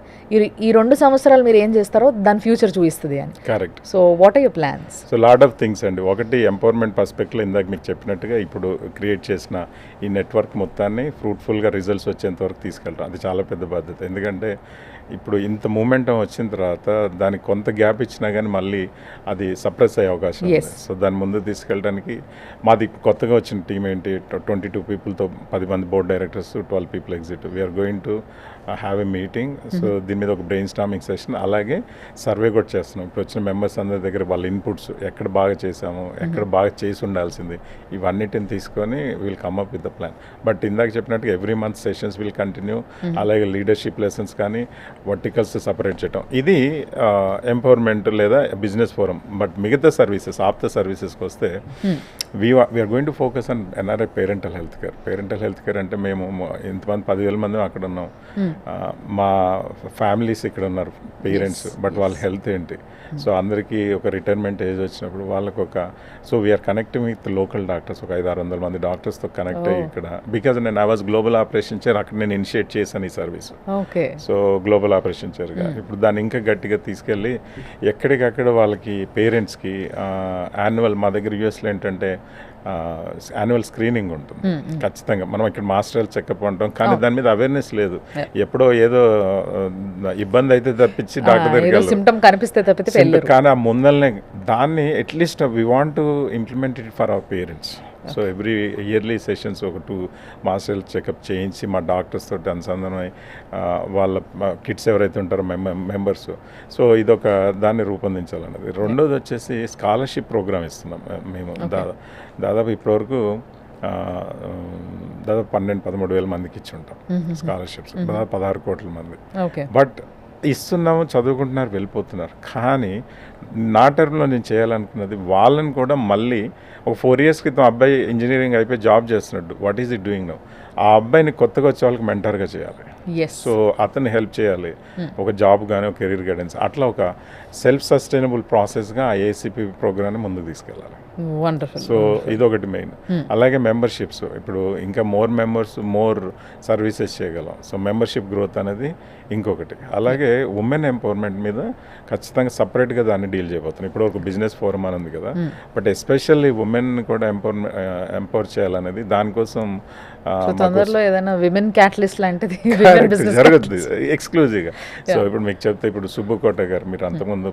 ఈ 2 సంవత్సరాలు మీరు ఏం చేస్తారో దాని ఫ్యూచర్ చూపిస్తుంది అని. Correct. So what are your plans? So lot of things అండి. ఒకటి, ఎంపవర్మెంట్ పర్స్పెక్టివ్లో ఇందాక మీకు చెప్పినట్టుగా ఇప్పుడు క్రియేట్ చేసిన ఈ నెట్వర్క్ మొత్తాన్ని ఫ్రూట్ఫుల్గా రిజల్ట్స్ వచ్చేంత వరకు తీసుకెళ్ళడం, అది చాలా పెద్ద బాధ్యత. ఎందుకంటే ఇప్పుడు ఇంత మూమెంటం వచ్చిన తర్వాత దానికి కొంత గ్యాప్ ఇచ్చినా కానీ మళ్ళీ అది సప్రెస్ అయ్యే అవకాశం ఉంది. సో దాని ముందు తీసుకెళ్ళడానికి మాది కొత్తగా వచ్చిన టీం ఏంటి, 22 పీపుల్తో 10 మంది board directors, 12 people executive. We are going to have a meeting. So దీని మీద ఒక బ్రెయిన్ స్టార్మింగ్ సెషన్, అలాగే సర్వే కూడా చేస్తున్నాం. ఇప్పుడు వచ్చిన మెంబర్స్ అందరి దగ్గర వాళ్ళ ఇన్పుట్స్, ఎక్కడ బాగా చేసాము, ఎక్కడ బాగా చేసి ఉండాల్సింది, ఇవన్నిటిని తీసుకొని we'll come up with the plan. But ఇందాక చెప్పినట్టుగా every month sessions will continue. అలాగే లీడర్షిప్ లెసన్స్ కానీ, వర్టికల్స్ సపరేట్ చేయటం, ఇది ఎంపవర్మెంట్ లేదా బిజినెస్ ఫోరం. బట్ మిగతా సర్వీసెస్, ఆప్తా సర్వీసెస్కి వస్తే we are going to focus on NRI parental health care. Parental health care అంటే మేము ఇంతమంది 10,000 మంది అక్కడ ఉన్నాం. మా ఫ్యామిలీస్ ఇక్కడ ఉన్నారు పేరెంట్స్, బట్ వాళ్ళ హెల్త్ ఏంటి, సో అందరికీ ఒక రిటైర్మెంట్ ఏజ్ వచ్చినప్పుడు వాళ్ళకు ఒక, so we're connecting with local doctors, ఒక 500-600 మంది డాక్టర్స్తో కనెక్ట్ అయ్యి ఇక్కడ, బికాజ్ నేను I was global operation chair, అక్కడ నేను ఇనిషియేట్ చేశాను ఈ service. Okay. So global operation చైర్గా ఇప్పుడు దాన్ని ఇంకా గట్టిగా తీసుకెళ్ళి ఎక్కడికక్కడ వాళ్ళకి పేరెంట్స్కి యాన్యువల్, మా దగ్గర యూఎస్లో ఏంటంటే యాన్యువల్ స్క్రీనింగ్ ఉంటుంది ఖచ్చితంగా. మనం ఇక్కడ మాస్టర్ హెల్త్ చెకప్ అంటాం, కానీ దాని మీద అవేర్నెస్ లేదు. ఎప్పుడో ఏదో ఇబ్బంది అయితే తప్పించి డాక్టర్ దగ్గరికి సిమ్టమ్ కనిపిస్తే తప్పితే, కానీ ఆ ముందల్నే దాన్ని at least we want to implement it for our parents. So every yearly sessions ఒక 2 మాస్టర్ హెల్త్ చెకప్ చేయించి మా డాక్టర్స్ తోటి అనుసంధానమై వాళ్ళ కిడ్స్ ఎవరైతే ఉంటారో మెంబర్స్, సో ఇదొక దాన్ని రూపొందించాలన్నది. రెండోది వచ్చేసి స్కాలర్షిప్ ప్రోగ్రామ్ ఇస్తున్నాం మేము. దాదాపు ఇప్పటివరకు దాదాపు 12-13 వేల మందికి ఇచ్చి ఉంటాం స్కాలర్షిప్స్, దాదాపు 16 కోట్ల మంది. బట్ ఇస్తున్నాము, చదువుకుంటున్నారు, వెళ్ళిపోతున్నారు. కానీ నా టర్మ్లో నేను చేయాలనుకున్నది వాళ్ళని కూడా మళ్ళీ ఒక 4 years క్రితం అబ్బాయి ఇంజనీరింగ్ అయిపోయి జాబ్ చేస్తున్నాడు, what is it doing now, ఆ అబ్బాయిని కొత్తగా వచ్చే వాళ్ళకి మెంటర్గా చేయాలి. సో అతన్ని హెల్ప్ చేయాలి, ఒక జాబ్ కానీ ఒక కెరీర్ గైడెన్స్, అట్లా ఒక సెల్ఫ్ సస్టైనబుల్ ప్రాసెస్గా ఆ ఏసీపీ ప్రోగ్రామ్ని ముందుకు తీసుకెళ్ళాలి. సో ఇదొకటి మెయిన్. అలాగే మెంబర్షిప్స్, ఇప్పుడు ఇంకా మోర్ మెంబర్స్ మోర్ సర్వీసెస్ చేయగలం. సో మెంబర్షిప్ గ్రోత్ అనేది ఇంకొకటి. అలాగే ఉమెన్ ఎంపవర్మెంట్ మీద ఖచ్చితంగా సపరేట్గా దాన్ని డీల్ చేయబోతున్నాం. ఇప్పుడు ఒక బిజినెస్ ఫోరం అని ఉంది కదా, బట్ ఎస్పెషల్లీ ఉమెన్ కూడా ఎంపవర్ చేయాలనేది, దానికోసం తొందరలో ఏదైనా విమెన్ క్యాటలిస్ట్ లాంటిది జరుగుతుంది ఎక్స్క్లూజివ్గా. సో ఇప్పుడు మీకు చెప్తే, ఇప్పుడు సుబ్బుకోట గారు, మీరు అంతకుముందు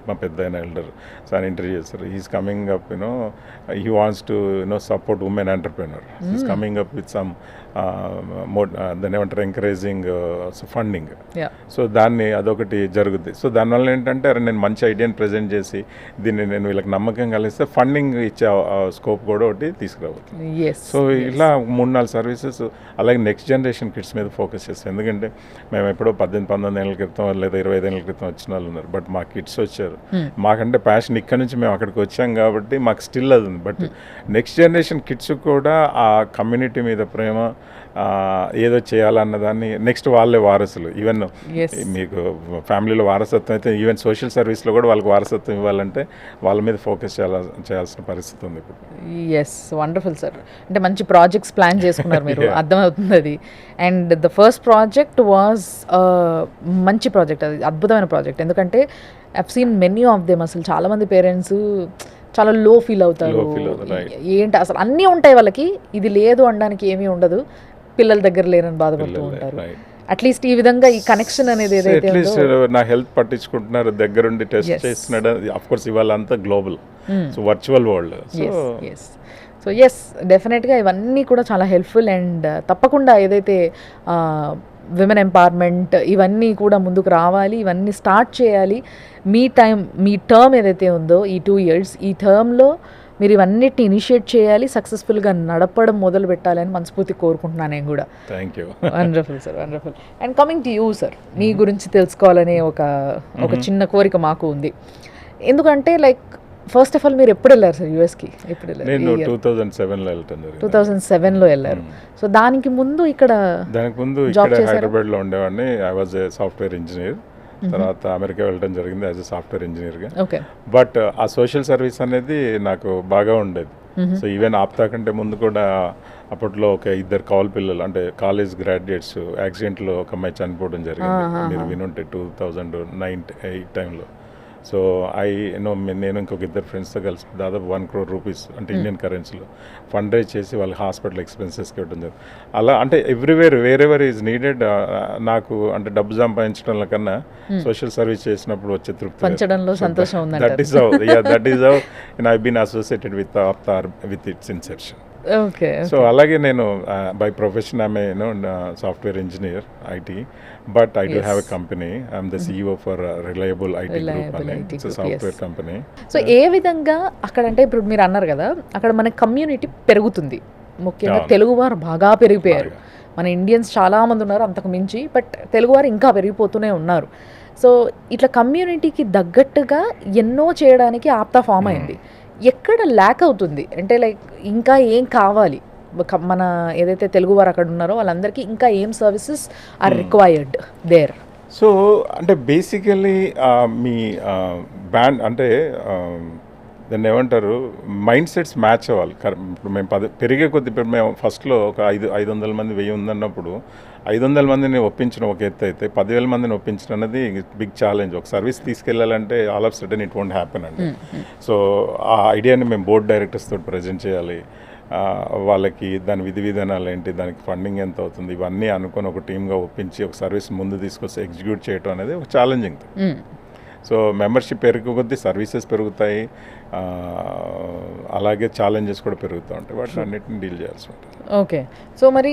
మా పెద్ద అయిన ఎల్డర్, సో ఆయన ఇంటర్వ్యూ చేస్తారు. He's coming up, he wants to support women entrepreneur. He's coming up with some more దాన్ని ఏమంటారు, ఎంకరేజింగ్ ఫండింగ్. సో దాన్ని అదొకటి జరుగుద్ది. సో దానివల్ల ఏంటంటే, నేను మంచి ఐడియాని ప్రజెంట్ చేసి దీన్ని నేను వీళ్ళకి నమ్మకం కలిగిస్తే ఫండింగ్ ఇచ్చే స్కోప్ కూడా ఒకటి తీసుకురాబోతుంది. సో ఇలా 3-4 సర్వీసెస్. అలాగే నెక్స్ట్ జనరేషన్ కిడ్స్ మీద ఫోకస్ చేస్తాం. ఎందుకంటే మేము ఎప్పుడో 18-19 ఏళ్ళ క్రితం లేదా 25 ఏళ్ళ క్రితం వచ్చిన వాళ్ళు ఉన్నారు, బట్ మా కిడ్స్ వచ్చారు. మాకంటే ప్యాషన్ ఇక్కడ నుంచి మేము అక్కడికి వచ్చాం కాబట్టి మాకు స్టిల్ అది ఉంది. బట్ నెక్స్ట్ జనరేషన్ కిడ్స్ కూడా ఆ కమ్యూనిటీ మీద ప్రేమ, ఏదో చేయాలన్నదాన్ని, నెక్స్ట్ వాళ్ళే వారసులు. ఈవెన్ మీకు ఫ్యామిలీలో వారసత్వం అయితే, ఈవెన్ సోషల్ సర్వీస్లో కూడా వాళ్ళకి వారసత్వం ఇవ్వాలంటే వాళ్ళ మీద ఫోకస్ చేయాల్సిన పరిస్థితి ఉంది ఇప్పుడు. Yes, wonderful sir. అంటే మంచి ప్రాజెక్ట్స్ ప్లాన్ చేసుకున్నారు మీరు, అర్థమవుతుంది అది. And the first project was మంచి ప్రాజెక్ట్, అది అద్భుతమైన ప్రాజెక్ట్. ఎందుకంటే I've seen many of them, అసలు చాలామంది పేరెంట్స్ చాలా లో ఫీల్ అవుతారు. ఏంటి అసలు అన్నీ ఉంటాయి వాళ్ళకి, ఇది లేదు అనడానికి ఏమీ ఉండదు, పిల్లల దగ్గర లేరని బాధపడుతూ ఉంటారు. అట్లీస్ట్ ఈ విధంగా ఈ కనెక్షన్ అనేది ఏదైతే నా హెల్త్ పట్టించుకుంటున్నారు, దగ్గరుండి టెస్ట్ చేస్తున్నాడు. ఆఫ్ కోర్స్ ఇవాళ అంతా global, so virtual world. So yes, డెఫినెట్గా ఇవన్నీ కూడా చాలా హెల్ప్ఫుల్. అండ్ తప్పకుండా ఏదైతే విమెన్ ఎంపవర్మెంట్ ఇవన్నీ కూడా ముందుకు రావాలి, ఇవన్నీ స్టార్ట్ చేయాలి. మీ టర్మ్ ఏదైతే ఉందో ఈ 2 years, ఈ టర్మ్లో మీరు ఇవన్నిటిని ఇనిషియేట్ చేయాలి, సక్సెస్ఫుల్గా నడపడం మొదలు పెట్టాలని మనస్ఫూర్తి కోరుకుంటున్నాను నేను కూడా. Thank you. Wonderful sir, wonderful. And coming to you sir, మీ గురించి తెలుసుకోవాలనే ఒక చిన్న కోరిక మాకు ఉంది. ఎందుకంటే లైక్ ఫస్ట్ ఆఫ్ ఆల్ మీరు ఎప్పుడు వెళ్ళారు సార్ యూఎస్కి? ఎప్పుడు వెళ్ళారు? నేను 2007లో వెళ్తాను. 2007లో వెళ్ళారు. సో దానికి ముందు ఇక్కడ హైదరాబాద్లో ఉండేవాడిని. I was a software engineer. తర్వాత అమెరికా వెళ్ళడం జరిగింది యాజ్ ఎ సాఫ్ట్వేర్ ఇంజనీర్గా. బట్ ఆ సోషల్ సర్వీస్ అనేది నాకు బాగా ఉండేది. సో ఈవెన్ ఆప్తా కంటే ముందు కూడా అప్పట్లో ఒక 2 కౌలు పిల్లలు, అంటే కాలేజ్ గ్రాడ్యుయేట్స్, యాక్సిడెంట్లో ఒక అమ్మాయి చనిపోవడం జరిగింది, మీరు వినుంటే 2009-8 టైంలో. సో నేను ఇంకొక 2 ఫ్రెండ్స్తో కలిసి దాదాపు 1 crore రూపీస్, అంటే ఇండియన్ కరెన్సీలో ఫండ్ రైజ్ చేసి వాళ్ళకి హాస్పిటల్ ఎక్స్పెన్సెస్కి ఇవ్వడం జరిగింది. అలా అంటే ఎవ్రీవేర్ వేరెవర్ ఈజ్ నీడెడ్. నాకు అంటే డబ్బు సంపాదించడం కన్నా సోషల్ సర్వీస్ చేసినప్పుడు వచ్చే తృప్తి, పంచడంలో సంతోషం ఉంది. That is how I been associated with APTA with its inception. So అలాగే నేను by profession I'm software engineer, IT, but I do have a company. I'm the CEO for reliable IT group అని, it's a software company. So ఏ విధంగా అక్కడ, అంటే ఇప్పుడు మీరు అన్నారు కదా, అక్కడ మన కమ్యూనిటీ పెరుగుతుంది, ముఖ్యంగా తెలుగువారు బాగా పెరిగిపోయారు. మన ఇండియన్స్ చాలామంది ఉన్నారు అంతకు మించి, బట్ తెలుగువారు ఇంకా పెరిగిపోతూనే ఉన్నారు. సో ఇట్లా కమ్యూనిటీకి తగ్గట్టుగా ఎన్నో చేయడానికి ఆప్తా ఫామ్ అయింది. ఎక్కడ ల్యాక్ అవుతుంది అంటే లైక్ ఇంకా ఏం కావాలి మన ఏదైతే తెలుగు వారు అక్కడ ఉన్నారో వాళ్ళందరికీ ఇంకా ఏం services are required there? So అంటే బేసికలీ మీ బ్యాండ్ అంటే దాన్ని ఏమంటారు, మైండ్ సెట్స్ మ్యాచ్ అవ్వాలి. ఇప్పుడు మేము పెరిగే కొద్ది, ఇప్పుడు మేము ఫస్ట్లో ఒక 500 మంది 1000 ఉందన్నప్పుడు 500 మందిని ఒప్పించడం ఒక ఎత్తు అయితే 10,000 మందిని ఒప్పించడం అనేది బిగ్ ఛాలెంజ్. ఒక సర్వీస్ తీసుకెళ్ళాలంటే all of sudden it won't happen అండి. సో ఆ ఐడియాని మేము బోర్డ్ డైరెక్టర్స్ తోటి ప్రజెంట్ చేయాలి. వాళ్ళకి దాని విధి విధానాలు ఏంటి, దానికి ఫండింగ్ ఎంత అవుతుంది, ఇవన్నీ అనుకొని ఒక టీమ్గా ఒప్పించి ఒక సర్వీస్ ముందు తీసుకొచ్చి ఎగ్జిక్యూట్ చేయడం అనేది ఒక ఛాలెంజింగ్. సో మెంబర్షిప్ పెరిగే కొద్దీ సర్వీసెస్ పెరుగుతాయి, అలాగే ఛాలెంజెస్ కూడా పెరుగుతూ ఉంటాయి. వాటిని అన్నిటిని డీల్ చేయాల్సి ఉంటుంది. ఓకే. సో మరి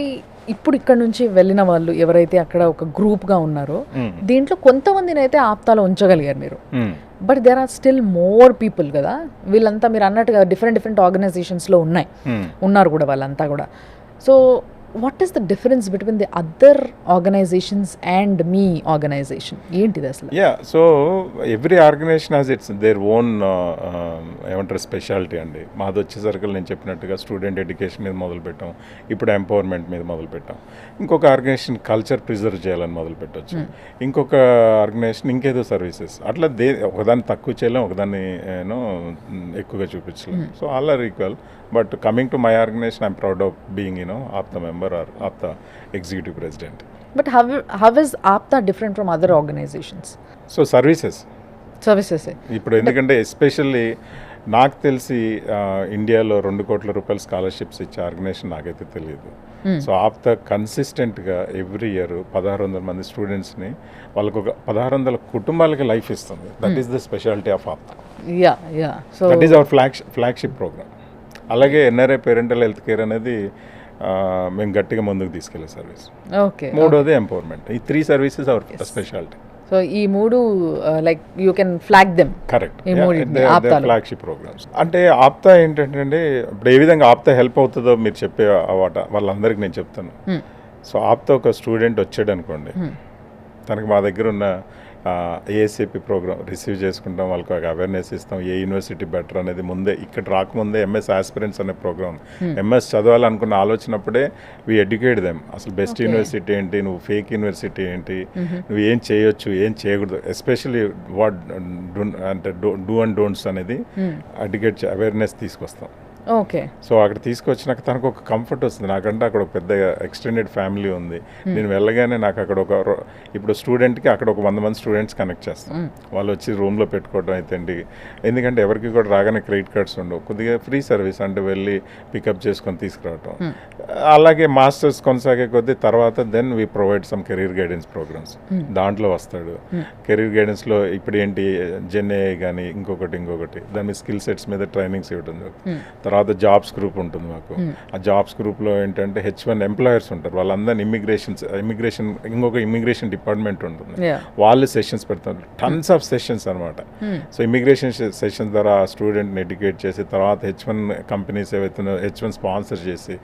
ఇప్పుడు ఇక్కడ నుంచి వెళ్ళిన వాళ్ళు ఎవరైతే అక్కడ ఒక గ్రూప్గా ఉన్నారో దీంట్లో కొంతమందిని అయితే ఆప్తాలో ఉంచగలిగారు మీరు, but there are still more people కదా. వీళ్ళంతా మీరు అన్నట్టుగా డిఫరెంట్ ఆర్గనైజేషన్స్లో ఉన్నారు కూడా వాళ్ళంతా కూడా. So what is the difference between the other organizations and మీ ఆర్గనైజేషన్? ఏంటిది అసలు? So every organization has its their own ఏమంటారు స్పెషాలిటీ అండి. మాది వచ్చేసరికి నేను చెప్పినట్టుగా స్టూడెంట్ ఎడ్యుకేషన్ మీద మొదలుపెట్టాం, ఇప్పుడు ఎంపవర్మెంట్ మీద మొదలుపెట్టాం. ఇంకొక ఆర్గనైజేషన్ కల్చర్ ప్రిజర్వ్ చేయాలని మొదలుపెట్టవచ్చు, ఇంకొక ఆర్గనైజేషన్ ఇంకేదో సర్వీసెస్. అట్లా ఒకదాన్ని తక్కువ చేయలేం, ఒకదాన్ని ఎక్కువగా చూపించలేం. So all are equal. But coming to my organization, I'm proud of being, APTA member or APTA executive president. But how is APTA different from other organizations? So services. ఇప్పుడు ఎందుకంటే ఎస్పెషల్లీ నాకు తెలిసి ఇండియాలో 2 కోట్ల రూపాయల స్కాలర్షిప్స్ ఇచ్చే organisation నాకైతే తెలియదు. సో ఆప్తా కన్సిస్టెంట్గా ఎవ్రీ ఇయర్ 1600 మంది స్టూడెంట్స్ని వాళ్ళకు ఒక 1600 కుటుంబాలకి లైఫ్ ఇస్తుంది. That is the speciality of APTA. So that is our flagship programme. అలాగే ఎన్ఆర్ఐ పేరెంటల్ హెల్త్ కేర్ అనేది మేము గట్టిగా ముందుకు తీసుకెళ్ళే సర్వీస్. ఓకే. మూడోది ఎంపవర్మెంట్. ఈ 3 సర్వీసెస్ అవర్ స్పెషాలిటీ. సో ఈ 3 like you can flag them. Correct. ఈ 3 ఫ్లాగ్షిప్ ప్రోగ్రామ్స్. అంటే ఆప్తా ఏంటంటే ఇప్పుడు ఏ విధంగా ఆప్తా హెల్ప్ అవుతుందో మీరు చెప్పే వాళ్ళందరికీ నేను చెప్తాను. సో ఆప్తా ఒక స్టూడెంట్ వచ్చాడు అనుకోండి, తనకి మా దగ్గర ఉన్న ఏఎస్ఏపి ప్రోగ్రామ్ రిసీవ్ చేసుకుంటాం, వాళ్ళకి ఒక అవేర్నెస్ ఇస్తాం. ఏ యూనివర్సిటీ బెటర్ అనేది ముందే ఇక్కడ రాకముందే ఎంఎస్ ఆస్పిరెంట్స్ అనే ప్రోగ్రామ్, ఎంఎస్ చదవాలనుకున్న ఆలోచనప్పుడే వీ ఎడ్యుకేట్ దెమ్. అసలు బెస్ట్ యూనివర్సిటీ ఏంటి, నువ్వు ఫేక్ యూనివర్సిటీ ఏంటి, నువ్వు ఏం చేయొచ్చు ఏం చేయకూడదు, ఎస్పెషల్లీ వాట్ అంటే డూ అండ్ డోంట్స్ అనేది ఎడ్యుకేట్ అవేర్నెస్ తీసుకొస్తాం. ఓకే. సో అక్కడ తీసుకొచ్చినాక తనకు ఒక కంఫర్ట్ వస్తుంది. నాకంటే అక్కడ ఒక పెద్ద ఎక్స్టెండెడ్ ఫ్యామిలీ ఉంది, నేను వెళ్ళగానే నాకు అక్కడ ఇప్పుడు స్టూడెంట్కి అక్కడ ఒక 100 మంది స్టూడెంట్స్ కనెక్ట్ చేస్తాం. వాళ్ళు వచ్చి రూమ్లో పెట్టుకోవడం అయితే, ఎందుకంటే ఎవరికి కూడా రాగానే క్రెడిట్ కార్డ్స్ ఉండవు, కొద్దిగా ఫ్రీ సర్వీస్ అంటే వెళ్ళి పికప్ చేసుకొని తీసుకురావటం. అలాగే మాస్టర్స్ కొనసాగే కొద్దీ తర్వాత then we provide some career guidance programs. దాంట్లో వస్తాడు కెరీర్ గైడెన్స్లో ఇప్పుడు ఏంటి జెన్ఏ కానీ ఇంకొకటి దాని మీద స్కిల్ సెట్స్ మీద ట్రైనింగ్స్ ఇవ్వడం జరుగుతుంది. తర్వాత జాబ్స్ గ్రూప్ ఉంటుంది మాకు. ఆ జాబ్స్ గ్రూప్లో ఏంటంటే H1 ఎంప్లాయర్స్ ఉంటారు, వాళ్ళందరినీ ఇంకొక ఇమిగ్రేషన్ డిపార్ట్మెంట్ ఉంటుంది, వాళ్ళు సెషన్స్ పెడతారు. టన్స్ ఆఫ్ సెషన్స్ అనమాట. సో ఇమిగ్రేషన్ సెషన్స్ ద్వారా స్టూడెంట్ని ఎడ్యుకేట్ చేసి తర్వాత H1 కంపెనీస్ ఏవైతే H1 స్పాన్సర్ చేసి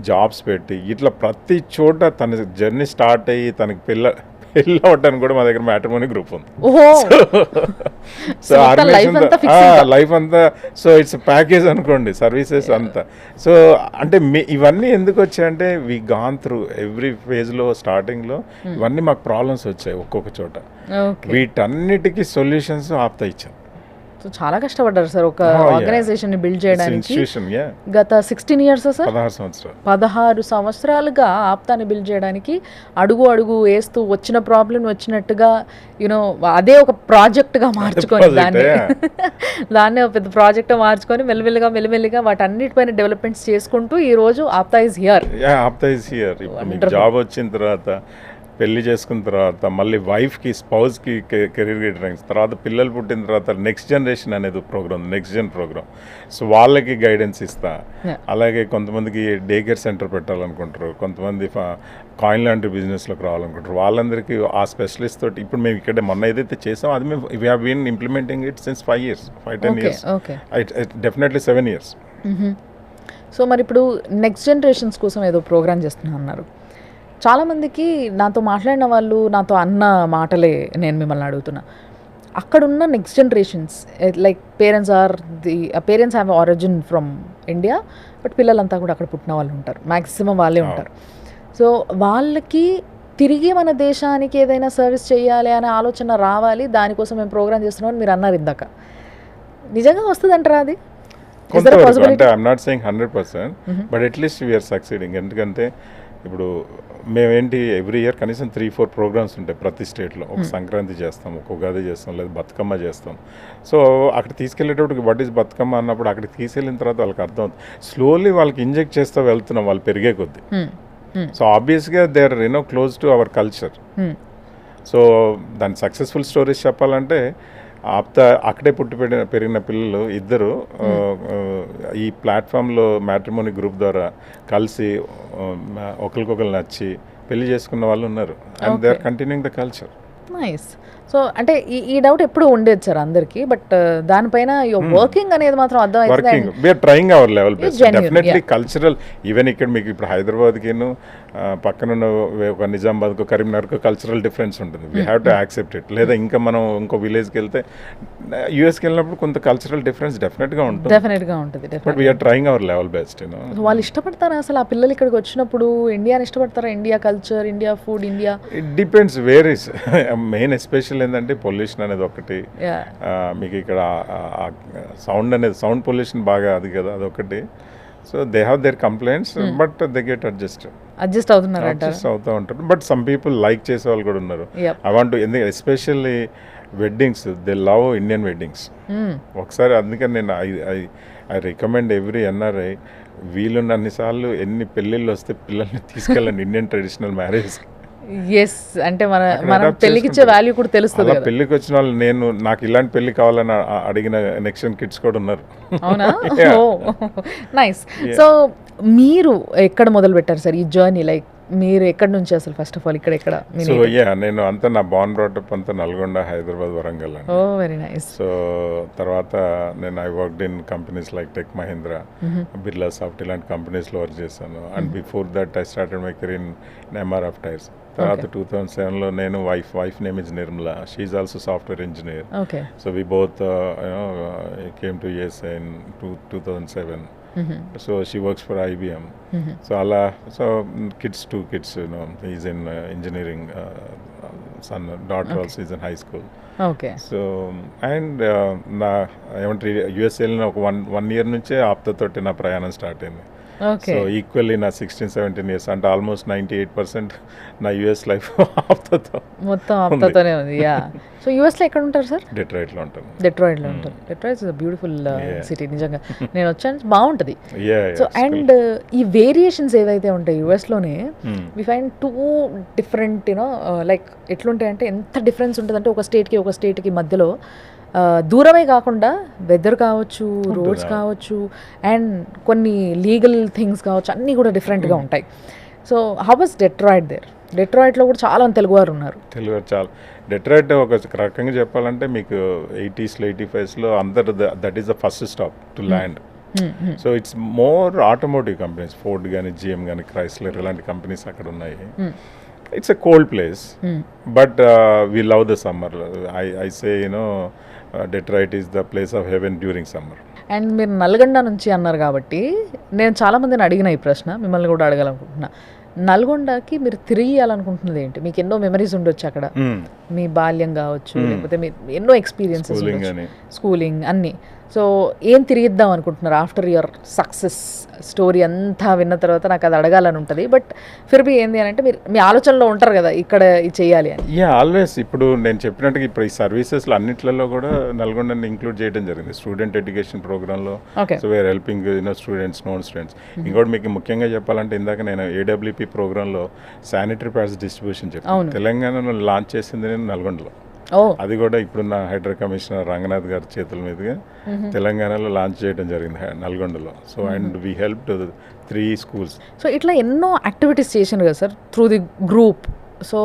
జాబ్స్ పెట్టి ఇట్లా ప్రతి చోట తన జర్నీ స్టార్ట్ అయ్యి తనకి పెళ్ళి అవ్వడానికి కూడా మా దగ్గర మ్యాట్రిమోనీ గ్రూప్ ఉంది. సో లైఫ్ అంతా సో ఇట్స్ ప్యాకేజ్ అనుకోండి సర్వీసెస్ అంతా. సో అంటే ఇవన్నీ ఎందుకు వచ్చాయంటే వీ గాన్ త్రూ ఎవ్రీ ఫేజ్లో స్టార్టింగ్లో ఇవన్నీ మాకు ప్రాబ్లమ్స్ వచ్చాయి ఒక్కొక్క చోట. వీటన్నిటికీ సొల్యూషన్స్ ఆప్తా ఇచ్చాం. సో చాలా కష్టపడ్డారు సార్ ఒక ఆర్గనైజేషన్ ని బిల్డ్ చేయడానికి. గత 16 ఇయర్స్ సార్, 16 సంవత్సరాలుగా ఆప్తాని బిల్డ్ చేయడానికి అడుగు వేస్తూ వచ్చిన ప్రాబ్లం వచ్చినట్టుగా అదే ఒక ప్రాజెక్ట్ గా మార్చుకొని దాన్ని ఒక పెద్ద ప్రాజెక్ట్ మార్చుకొని మెల్లిమెల్లిగా వాటన్నిటిపైన డెవలప్మెంట్స్ చేసుకుంటూ ఈ రోజు ఆప్తా ఇస్ హియర్. జాబ్ వచ్చిన తర్వాత, పెళ్లి చేసుకున్న తర్వాత, మళ్ళీ వైఫ్కి స్పౌస్కి కెరీర్ గైడెన్స్, తర్వాత పిల్లలు పుట్టిన తర్వాత నెక్స్ట్ జనరేషన్ అనేది program, next gen program. So వాళ్ళకి గైడెన్స్ ఇస్తా. అలాగే కొంతమందికి డే కేర్ సెంటర్ పెట్టాలనుకుంటారు, కొంతమంది కాయిన్ లాంటి బిజినెస్లోకి రావాలనుకుంటారు. వాళ్ళందరికీ ఆ స్పెషలిస్ట్ తోటి ఇప్పుడు మేము ఇక్కడ మొన్న ఏదైతే చేసామో అది మేము we have been implementing it since 5-10 years, definitely 7 years. So మరి ఇప్పుడు నెక్స్ట్ జనరేషన్స్ కోసం ఏదో ప్రోగ్రామ్ చేస్తున్నా అన్నారు. చాలామందికి నాతో మాట్లాడిన వాళ్ళు నాతో అన్న మాటలే నేను మిమ్మల్ని అడుగుతున్నా. అక్కడున్న next generations like parents have origin from India but పిల్లలంతా కూడా అక్కడ పుట్టిన వాళ్ళు ఉంటారు, మ్యాక్సిమం వాళ్ళే ఉంటారు. సో వాళ్ళకి తిరిగి మన దేశానికి ఏదైనా సర్వీస్ చేయాలి అనే ఆలోచన రావాలి, దానికోసం మేము ప్రోగ్రామ్ చేస్తున్నాం అని మీరు అన్నారు ఇందాక. నిజంగా వస్తుంది అంటారా అది? కొంతవరకు, అంటే I'm not saying 100%, but at least we are succeeding. ఎందుకంటే ఇప్పుడు మేమేంటి ఎవ్రీ ఇయర్ కనీసం 3-4 ప్రోగ్రామ్స్ ఉంటాయి ప్రతి స్టేట్లో. ఒక సంక్రాంతి చేస్తాం, ఒక ఉగాది చేస్తాం, లేదా బతుకమ్మ చేస్తాం. సో అక్కడ తీసుకెళ్ళేటప్పుడు వాట్ ఈస్ బతుకమ్మ అన్నప్పుడు అక్కడికి తీసుకెళ్ళిన తర్వాత వాళ్ళకి అర్థం అవుతుంది. స్లోలీ వాళ్ళకి ఇంజెక్ట్ చేస్తూ వెళ్తున్నాం వాళ్ళు పెరిగే కొద్దీ. సో ఆబ్వియస్గా they are close to our culture. So దాని సక్సెస్ఫుల్ స్టోరీస్ చెప్పాలంటే అక్కడే పుట్టి పెరిగిన పిల్లలు ఇద్దరు ఈ ప్లాట్ఫామ్లో మ్యాట్రిమోనీ గ్రూప్ ద్వారా కలిసి ఒకరికొకరు నచ్చి పెళ్లి చేసుకున్న వాళ్ళు ఉన్నారు. And they are continuing the culture. Nice. So అంటే ఈ డౌట్ ఎప్పుడు ఉండేది సార్ అందరికి, బట్ దానిపైన వర్కింగ్ అనేది మాత్రం అర్థం working we are trying our level best. Definitely cultural, even ఇక్కడ మీకు ఇప్పుడు హైదరాబాద్కి పక్కనున్న ఒక నిజామాబాద్కు కరీంనగర్కు కల్చరల్ డిఫరెన్స్ ఉంటుంది. We have to accept it. లేదా ఇంకా మనం ఇంకో విలేజ్కి వెళ్తే యూఎస్కి వెళ్ళినప్పుడు కొంత కల్చరల్ డిఫరెన్స్ డెఫినెట్గా ఉంటుంది. But we are trying our level best. వాళ్ళు ఇష్టపడతారా అసలు ఆ పిల్లలు ఇక్కడికి వచ్చినప్పుడు? ఇండియాని ఇష్టపడతారా? India culture, India food, India? It depends varies. Main special ఏంటంటే పొల్యూషన్ అనేది ఒకటి. మీకు ఇక్కడ సౌండ్ పొల్యూషన్ బాగా అది కదా, అదొకటి. So they have their complaints, but they get adjust అవుతూ ఉంటారు. బట్ సమ్ పీపుల్ లైక్ చేసే వాళ్ళు కూడా ఉన్నారు. ఐ వాంట్ ఎందుకంటే especially weddings, they love Indian weddings. ఒకసారి అందుకని నేను ఐ రికమెండ్ ఎవ్రీ ఎన్ఆర్ఐ వీలున్నన్నిసార్లు ఎన్ని పెళ్ళిళ్ళు వస్తే పిల్లల్ని తీసుకెళ్ళండి ఇండియన్ ట్రెడిషనల్ మ్యారేజ్. ఎస్, అంటే మన పెళ్లికి ఇచ్చే వాల్యూ కూడా తెలుస్తుంది. పెళ్లికి వచ్చిన వాళ్ళు నాకు ఇలాంటి పెళ్లి కావాలని అడిగిన నెక్స్ట్ కిడ్స్ కూడా ఉన్నారు. అవునా? నైస్. సో మీరు ఎక్కడ మొదలు పెట్టారు సార్ ఈ జర్నీ? లైక్ మీరు ఎక్కడి నుంచి అసలు ఫస్ట్ ఆఫ్ ఆల్ ఇక్కడ? సో నేను అంతా నా బార్న్ బ్రాటప్ అంతా Nalgonda, Hyderabad, Warangal. Oh very nice. So తర్వాత నేను I worked in companies like Tech Mahindra, Birlasoft, ఇలాంటి కంపెనీస్లో వర్క్ చేశాను. And before that I started my career in MRF tyres. తర్వాత 2007లో నేను wife name is Nirmala, she is also software engineer. So we both came to USA in 2007. So she works for IBM. So two kids, he's in engineering, son, daughter also is in high school. Okay. So and na USA లో ఒక 1 year నుంచే ఆప్తతోటి నా ప్రయాణం start అయింది. Okay. So equally నా 16-17 years అంటే almost 98% నా US life మొత్తం ఆప్తతోనే ఉంది. యా. సో యుఎస్లో ఎక్కడ ఉంటారు సార్? డెట్రాయిట్లో ఉంటాను. డెట్రాయిట్లో ఉంటారు. Detroit is a beautiful city. నిజంగా నేను వచ్చాను, బాగుంటుంది. సో అండ్ ఈ వేరియేషన్స్ ఏవైతే ఉంటాయి యుఎస్లోనే, we find two different like ఎట్లుంటాయంటే ఎంత డిఫరెన్స్ ఉంటుందంటే ఒక స్టేట్కి మధ్యలో దూరమే కాకుండా వెదర్ కావచ్చు, రోడ్స్ కావచ్చు, అండ్ కొన్ని లీగల్ థింగ్స్ కావచ్చు, అన్నీ కూడా డిఫరెంట్గా ఉంటాయి. So how was Detroit there? డెట్రాయిట్లో కూడా చాలా మంది తెలుగువారు ఉన్నారు. తెలుగువారు చాలా. డెట్రాయిట్ ఒక రకంగా చెప్పాలంటే మీకు 80s, 85s అందరు that is the first stop to land. So it's more automotive companies, Ford కానీ, జిఎం కానీ, క్రైస్లర్, ఇలాంటి కంపెనీస్ అక్కడ ఉన్నాయి. It's a cold place, but we love the summer. I say Detroit is the place of heaven during summer. And మీరు నల్గొండ నుంచి అన్నారు కాబట్టి నేను చాలామందిని అడిగిన ఈ ప్రశ్న మిమ్మల్ని కూడా అడగాలనుకుంటున్నా. నల్గొండకి మీరు తిరిగియాలనుకుంటున్నది ఏంటి? మీకు ఎన్నో మెమరీస్ ఉండొచ్చు అక్కడ, మీ బాల్యం కావచ్చు, లేకపోతే మీ ఎన్నో ఎక్స్పీరియన్సెస్, స్కూలింగ్ అన్నీ. సో ఏం తిరిగిద్దాం అనుకుంటున్నారు ఆఫ్టర్ యువర్ సక్సెస్ స్టోరీ అంతా విన్న తర్వాత? నాకు అది అడగాలని ఉంటుంది, బట్ ఫిర్బీ ఏంది అని అంటే మీరు మీ ఆలోచనలో ఉంటారు కదా ఇక్కడ ఇది చేయాలి అని. ఆల్వేస్ ఇప్పుడు నేను చెప్పినట్టుగా ఇప్పుడు ఈ సర్వీసెస్లో అన్నిట్లలో కూడా నల్గొండని ఇంక్లూడ్ చేయడం జరిగింది స్టూడెంట్ ఎడ్యుకేషన్ ప్రోగ్రాంలో. So where helping students, non students. ఇంకోటి మీకు ముఖ్యంగా చెప్పాలంటే ఇందాక నేను AWP ప్రోగ్రాంలో శానిటరీ ప్యాడ్స్ డిస్ట్రిబ్యూషన్ చెప్పాను. తెలంగాణలో లాంచ్ చేసింది నేను నల్గొండలో. అది కూడా ఇప్పుడున్న హైడ్రా కమిషనర్ రంగనాథ్ గారి చేతుల మీదుగా తెలంగాణలో లాంచ్ చేయడం జరిగింది నల్గొండలో. So and we help 3 schools. So ఇట్లా ఎన్నో యాక్టివిటీస్ చేశారు కదా sir through the group. So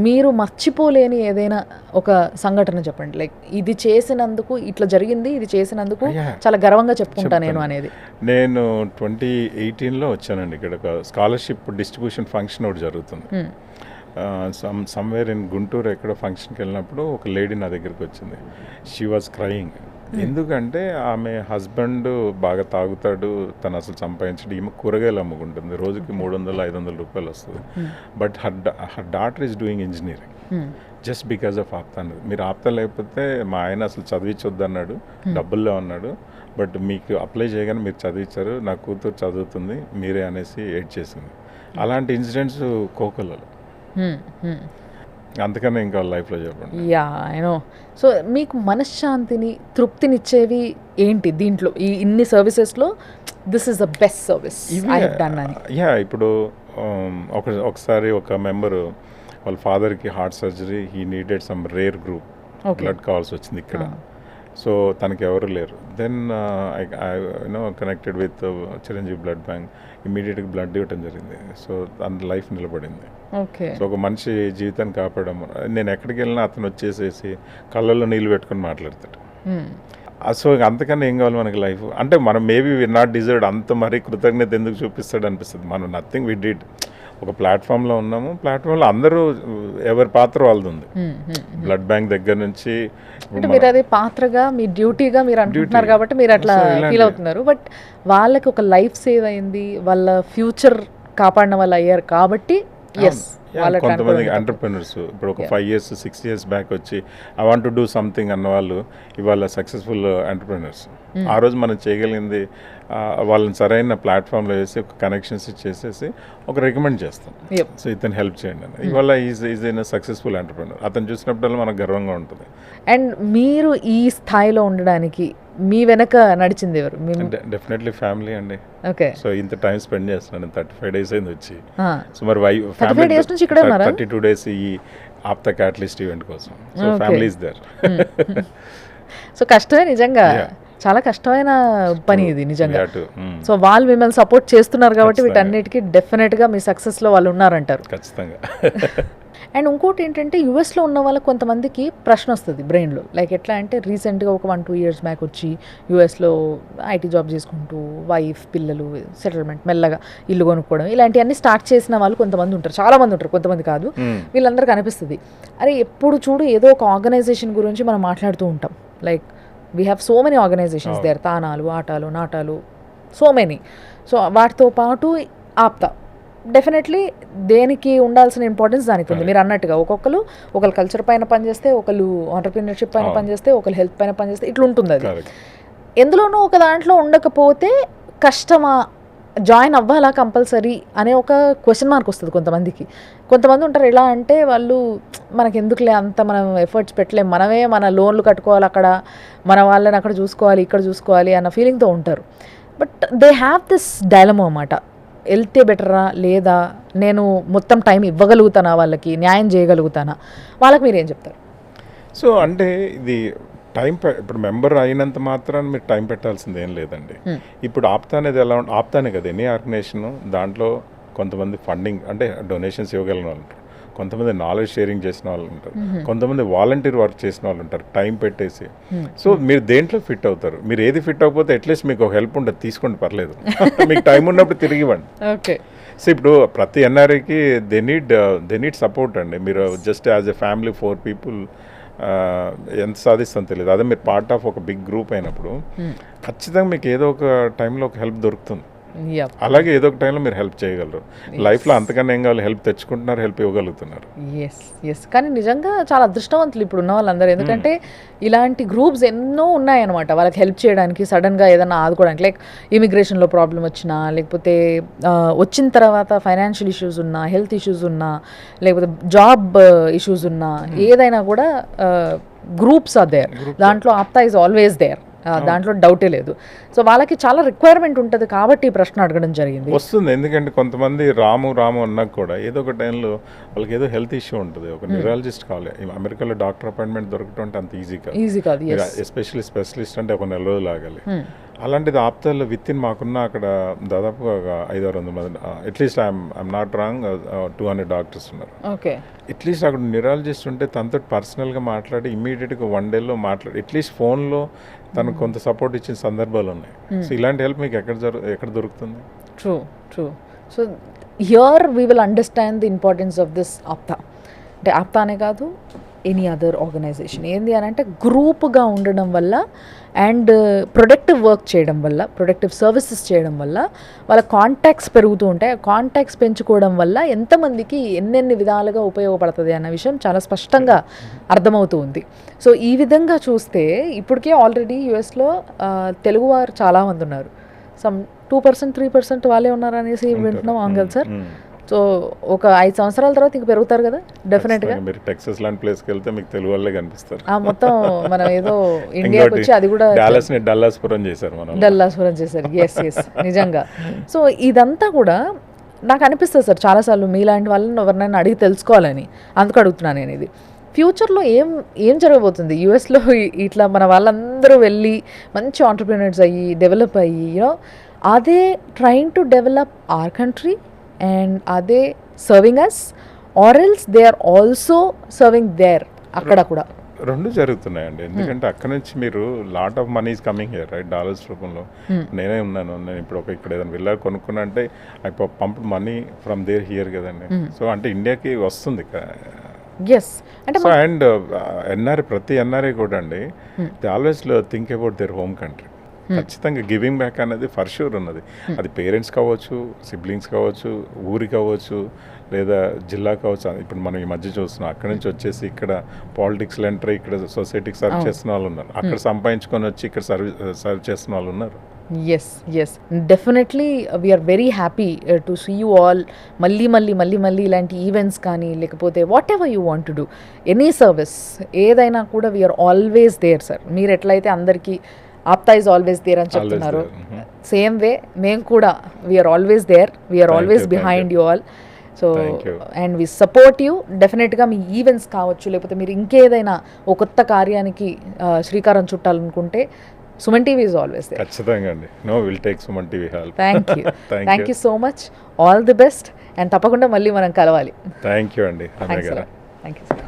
మీరు మర్చిపోలేని ఏదైనా ఒక సంఘటన చెప్పండి, లైక్ ఇది చేసినందుకు ఇట్లా జరిగింది, ఇది చేసినందుకు చాలా గర్వంగా చెప్పుకుంటా నేను అనేది. నేను 2018లో వచ్చానండి. ఇక్కడ ఒక స్కాలర్షిప్ డిస్ట్రిబ్యూషన్ ఫంక్షన్ ఒకటి జరుగుతుంది. సమ్వేర్ ఇన్ గుంటూరు ఎక్కడో ఫంక్షన్కి వెళ్ళినప్పుడు ఒక లేడీ నా దగ్గరికి వచ్చింది. She was crying. ఎందుకంటే ఆమె హస్బెండ్ బాగా తాగుతాడు, తను అసలు సంపాదించడం, ఈమె కూరగాయలు అమ్ముకుంటుంది, రోజుకి 300-500 రూపాయలు వస్తుంది. But her daughter is doing engineering just because of APTA అన్నది. మీరు ఆప్తా లేకపోతే మా ఆయన అసలు చదివించొద్దు అన్నాడు, డబ్బుల్లో అన్నాడు, బట్ మీకు అప్లై చేయగానే మీరు చదివించారు, నా కూతురు చదువుతుంది మీరే అనేసి ఏడ్ చేసింది. అలాంటి ఇన్సిడెంట్స్ కోకొల్లలు. అందుకనే ఇంకా లైఫ్లో చెప్పండి. Yeah I know. సో మీకు మనశ్శాంతిని తృప్తినిచ్చేవి ఏంటి దీంట్లో, ఈ ఇన్ని సర్వీసెస్లో this is the best service I have done అని? యా ఇప్పుడు ఒకసారి ఒక మెంబరు వాళ్ళ ఫాదర్కి heart surgery, he needed some rare group blood కావాల్సి వచ్చింది ఇక్కడ. సో తనకి ఎవరు లేరు. Then I connected with Chiranjeevi blood bank, ఇమీడియట్గా బ్లడ్ ఇవ్వటం జరిగింది. సో తన లైఫ్ నిలబడింది. సో ఒక మనిషి జీవితాన్ని కాపాడడం. నేను ఎక్కడికి వెళ్ళినా అతను వచ్చేసేసి కళ్ళల్లో నీళ్ళు పెట్టుకొని మాట్లాడతాడు. సో అంతకన్నా ఏం కావాలి మనకి లైఫ్ అంటే? మనం మేబీ వి నాట్ డిజర్వ్డ్, అంత మరీ కృతజ్ఞత ఎందుకు చూపిస్తాడు అనిపిస్తుంది. మనం నథింగ్ వి డిడ్. ఒక ప్లాట్ఫామ్లో ఉన్నాము, ప్లాట్ఫామ్లో అందరూ ఎవరి పాత్ర వాళ్ళది ఉంది. బ్లడ్ బ్యాంక్ దగ్గర నుంచి మీరు అది పాత్రగా, మీ డ్యూటీగా మీరు అనుకుంటున్నారు కాబట్టి మీరు అట్లా ఫీల్ అవుతున్నారు. బట్ వాళ్ళకి ఒక లైఫ్ సేవ్ అయింది, వాళ్ళ ఫ్యూచర్ కాపాడిన వాళ్ళు అయ్యారు కాబట్టి ఎస్. కొంతమంది ఎంటర్ప్రెన్యూర్స్ ఇప్పుడు ఒక 5 years 6 years బ్యాక్ వచ్చి I want to do something అన్న వాళ్ళు ఇవాళ సక్సెస్ఫుల్ ఎంటర్ప్రెన్యూర్స్. ఆ రోజు మనం చేయగలిగింది వాళ్ళని సరైన ప్లాట్ఫామ్లో వేసి ఒక కనెక్షన్స్ ఇచ్చేసేసి ఒక రికమెండ్ చేస్తాం, సో ఇతను హెల్ప్ చేయండి అని. ఇవాళ ఈజ్ ఇన్ సక్సెస్ఫుల్ ఎంటర్ప్రెన్యూర్. అతను చూసినప్పుడల్లా మనకు గర్వంగా ఉంటుంది. అండ్ మీరు ఈ స్థాయిలో ఉండడానికి మీ వెనక నడిచింది ఎవరు? డెఫినెట్లీ ఫ్యామిలీ అండి. ఓకే. సో ఇంత టైం స్పెండ్ చేస్తున్నాను, 35 days అయింది వచ్చి. సో మరి 35 days నుంచి ఇక్కడ ఉన్నారా? 32 days ఈ ఆప్తా క్యాటలిస్ట్ ఈవెంట్ కోసం. So family is there. So కష్టమే నిజంగా, చాలా కష్టమైన పని ఇది నిజంగా. సో వాళ్ళు మిమ్మల్ని సపోర్ట్ చేస్తున్నారు కాబట్టి వీటన్నిటికీ డెఫినెట్గా మీ సక్సెస్లో వాళ్ళు ఉన్నారంటారు. ఖచ్చితంగా. అండ్ ఇంకోటి ఏంటంటే యూఎస్లో ఉన్న వాళ్ళకి కొంతమందికి ప్రశ్న వస్తుంది బ్రెయిన్లో, లైక్ ఎట్లా అంటే రీసెంట్గా ఒక 1-2 years బ్యాక్ వచ్చి యూఎస్లో ఐటీ జాబ్ చేసుకుంటూ వైఫ్ పిల్లలు సెటిల్మెంట్ మెల్లగా ఇల్లు కొనుక్కోవడం ఇలాంటివన్నీ స్టార్ట్ చేసిన వాళ్ళు కొంతమంది ఉంటారు, చాలామంది ఉంటారు, కొంతమంది కాదు. వీళ్ళందరికీ అనిపిస్తుంది అరే ఎప్పుడు చూడు ఏదో ఒక ఆర్గనైజేషన్ గురించి మనం మాట్లాడుతూ ఉంటాం. Like we have so many organisations there, తానాలు ఆటాలు నాటాలు సో మెనీ. సో వాటితో పాటు ఆప్తా డెఫినెట్లీ దేనికి ఉండాల్సిన ఇంపార్టెన్స్ దానికి ఉంది. మీరు అన్నట్టుగా ఒకళ్ళు కల్చర్ పైన పనిచేస్తే, ఒకళ్ళు ఆంటర్‌ప్రెన్యూర్‌షిప్ పైన పనిచేస్తే, ఒకళ్ళు హెల్త్ పైన పనిచేస్తే ఇట్లా ఉంటుంది. అది ఎందులోనూ ఒక దాంట్లో ఉండకపోతే కష్టమా, జాయిన్ అవ్వాలా కంపల్సరీ అనే ఒక క్వశ్చన్ మార్క్ వస్తుంది కొంతమందికి. కొంతమంది ఉంటారు ఎలా అంటే వాళ్ళు మనకి ఎందుకులే అంత మనం ఎఫర్ట్స్ పెట్టలేం, మనమే మన లోన్లు కట్టుకోవాలి, అక్కడ మన వాళ్ళని అక్కడ చూసుకోవాలి, ఇక్కడ చూసుకోవాలి అన్న ఫీలింగ్తో ఉంటారు. But they have this dilemma అన్నమాట, వెళ్తే బెటరా లేదా, నేను మొత్తం టైం ఇవ్వగలుగుతానా, వాళ్ళకి న్యాయం చేయగలుగుతానా, వాళ్ళకి మీరు ఏం చెప్తారు? సో అంటే ఇది టైం ఇప్పుడు మెంబర్ అయినంత మాత్రాన్ని మీరు టైం పెట్టాల్సింది ఏం లేదండి. ఇప్పుడు ఆప్తా అనేది ఎలా ఆప్తానే కదా ఎనీ ఆర్గనైజేషన్, దాంట్లో కొంతమంది ఫండింగ్ అంటే డొనేషన్స్ ఇవ్వగలిగిన వాళ్ళు ఉంటారు, కొంతమంది నాలెడ్జ్ షేరింగ్ చేసిన వాళ్ళు ఉంటారు, కొంతమంది వాలంటీర్ వర్క్ చేసిన వాళ్ళు ఉంటారు టైం పెట్టేసి. సో మీరు దేంట్లో ఫిట్ అవుతారు, మీరు ఏది ఫిట్ అవ్వకపోతే అట్లీస్ట్ మీకు ఒక హెల్ప్ ఉంటుంది, తీసుకోండి పర్లేదు, మీకు టైం ఉన్నప్పుడు తిరిగి ఇవ్వండి. ఓకే. సో ఇప్పుడు ప్రతి ఎన్ఆర్ఐకి దే నీడ్ సపోర్ట్ అండి. మీరు just as a family 4 people ఎంత సాధిస్తుందో తెలియదు. అదే మీరు పార్ట్ ఆఫ్ ఒక బిగ్ గ్రూప్ అయినప్పుడు ఖచ్చితంగా మీకు ఏదో ఒక టైంలో ఒక హెల్ప్ దొరుకుతుంది. అలాగే ఏదో ఒక టైంలో మీరు హెల్ప్ చేయగలరు. లైఫ్లో అంతకన్నా ఏం కావాలి, హెల్ప్ తెచ్చుకుంటున్నారు, హెల్ప్ ఇవ్వగలుగుతున్నారు. ఎస్ కానీ నిజంగా చాలా అదృష్టవంతులు ఇప్పుడు ఉన్న వాళ్ళందరూ, ఎందుకంటే ఇలాంటి గ్రూప్స్ ఎన్నో ఉన్నాయన్నమాట వాళ్ళకి హెల్ప్ చేయడానికి, సడన్గా ఏదైనా ఆదుకోవడానికి. లైక్ ఇమిగ్రేషన్లో ప్రాబ్లం వచ్చినా, లేకపోతే వచ్చిన తర్వాత ఫైనాన్షియల్ ఇష్యూస్ ఉన్నా, హెల్త్ ఇష్యూస్ ఉన్నా, లేకపోతే జాబ్ ఇష్యూస్ ఉన్నా, ఏదైనా కూడా గ్రూప్స్ ఆర్ దేర్. దాంట్లో ఆప్తా ఈజ్ ఆల్వేస్ దేర్, దాంట్లో డౌటే లేదు. సో వాళ్ళకి చాలా రిక్వైర్మెంట్ ఉంటుంది కాబట్టి ఈ ప్రశ్న అడగడం జరిగింది. వస్తుంది ఎందుకంటే కొంతమంది రాము అన్నా కూడా ఏదో ఒక టైంలో వాళ్ళకి ఏదో హెల్త్ ఇష్యూ ఉంటుంది, ఒక న్యూరాలజిస్ట్ కావాలి. అమెరికాలో డాక్టర్ అపాయింట్మెంట్ దొరకటం అంటే అంత ఈజీ కాదు, ఎస్పెషల్లీ స్పెషలిస్ట్ అంటే ఒక 4 రోజులు ఆగాలి. అలాంటిది ఆప్తాల్లో విత్ఇన్ మాకున్న అక్కడ దాదాపుగా 500-600 మంది, at least I'm not wrong 200 doctors ఉన్నారు. ఓకే. అట్లీస్ట్ అక్కడ న్యూరాలజిస్ట్ ఉంటే తనతో పర్సనల్గా మాట్లాడి ఇమ్మీడియట్గా 1 dayలో మాట్లాడి అట్లీస్ట్ ఫోన్లో తనకు కొంత సపోర్ట్ ఇచ్చిన సందర్భాలు ఉన్నాయి. సో ఇలాంటి హెల్ప్ మీకు ఎక్కడ దొరుకుతుంది? True. So here we will understand the importance of this APTA. అంటే ఆప్తా అనే కాదు, ఎనీ అదర్ ఆర్గనైజేషన్. ఏంది అని అంటే గ్రూప్గా ఉండడం వల్ల అండ్ ప్రొడక్టివ్ వర్క్ చేయడం వల్ల, ప్రొడక్టివ్ సర్వీసెస్ చేయడం వల్ల వాళ్ళ కాంటాక్ట్స్ పెరుగుతూ ఉంటాయి. ఆ కాంటాక్ట్స్ పెంచుకోవడం వల్ల ఎంతమందికి ఎన్నెన్ని విధాలుగా ఉపయోగపడుతుంది అన్న విషయం చాలా స్పష్టంగా అర్థమవుతూ ఉంది. సో ఈ విధంగా చూస్తే ఇప్పటికే ఆల్రెడీ యుఎస్లో తెలుగువారు చాలామంది ఉన్నారు. సమ్ 2%, 3% వాళ్ళే ఉన్నారు అనేసి వింటున్నాం. అవును కదా సార్? సో ఒక 5 సంవత్సరాల తర్వాత ఇంక పెరుగుతారు కదా డెఫినెట్గా. మీరు టెక్సస్ లాంటి ప్లేస్కి వెళ్తే మీకు తెలుగు వాళ్ళే కనిపిస్తారు. మొత్తం మనం ఏదో ఇండియాకి వచ్చి అది కూడా డల్లాస్పురం చేశారు, మనం డల్లాస్పురం చేశారు. ఎస్ నిజంగా. సో ఇదంతా కూడా నాకు అనిపిస్తుంది సార్ చాలాసార్లు మీలాంటి వాళ్ళని ఎవరినైనా అడిగి తెలుసుకోవాలని, అందుకు అడుగుతున్నాను నేను ఇది. ఫ్యూచర్లో ఏం జరగబోతుంది యూఎస్లో? ఇట్లా మన వాళ్ళందరూ వెళ్ళి మంచి ఆంటర్ప్రినర్స్ అయ్యి డెవలప్ అయ్యి అదే trying to develop our country and are they serving us or else they are also serving there? అక్కడ కూడా రెండు జరుగుతున్నాయండి. ఎందుకంటే అక్కడ నుంచి మీరు lot of money is coming here right, dollars రూపంలో. నేనే ఉన్నాను, నేను ఇప్పుడు ఇక్కడ ఏదైనా వెళ్ళాలి కొనుక్కున్నా అంటే I pump money from there here కదండి. సో అంటే ఇండియాకి వస్తుంది. ఎస్ అంటే సో అండ్ ఎన్ఆర్ఐ, ప్రతి ఎన్ఆర్ఐ కూడా అండి they always think about their home country. ఖచ్చితంగా గివింగ్ బ్యాక్ అనేది ఫర్ షూర్ ఉన్నది. అది పేరెంట్స్ కావచ్చు, సిబ్లింగ్స్ కావచ్చు, ఊరి కావచ్చు, లేదా జిల్లా కావచ్చు. ఇప్పుడు మనం ఈ మధ్య చూస్తున్నాం అక్కడ నుంచి వచ్చేసి ఇక్కడ పాలిటిక్స్లో ఎంటర్ అయ్యి ఇక్కడ సొసైటీకి సర్వ్ చేస్తున్న వాళ్ళు ఉన్నారు, అక్కడ సంపాదించుకొని వచ్చి ఇక్కడ సర్వ్ చేస్తున్న వాళ్ళు ఉన్నారు. Yes definitely we are very happy to see you all. మళ్ళీ ఇలాంటి ఈవెంట్స్ కానీ లేకపోతే whatever you want to do, any service ఏదైనా కూడా వీఆర్ ఆల్వేస్ దేర్ సార్. మీరు ఎట్లయితే అందరికీ ఆప్తా ఈజ్ ఆల్వేస్ దేర్ అని చెప్తున్నారు, సేమ్ వే మేము కూడా we are always there, we are always behind you all. So and we support you. డెఫినెట్గా మీ ఈవెంట్స్ కావచ్చు, లేకపోతే మీరు ఇంకేదైనా ఒక కొత్త కార్యానికి శ్రీకారం చుట్టాలనుకుంటే Suman TV is always there. ఖచ్చితంగా అండి. No will take Suman TV help. Thank you so much. All the best. And తప్పకుండా మళ్ళీ మనం కలవాలి. థ్యాంక్ యూ అండి. Thank you sir.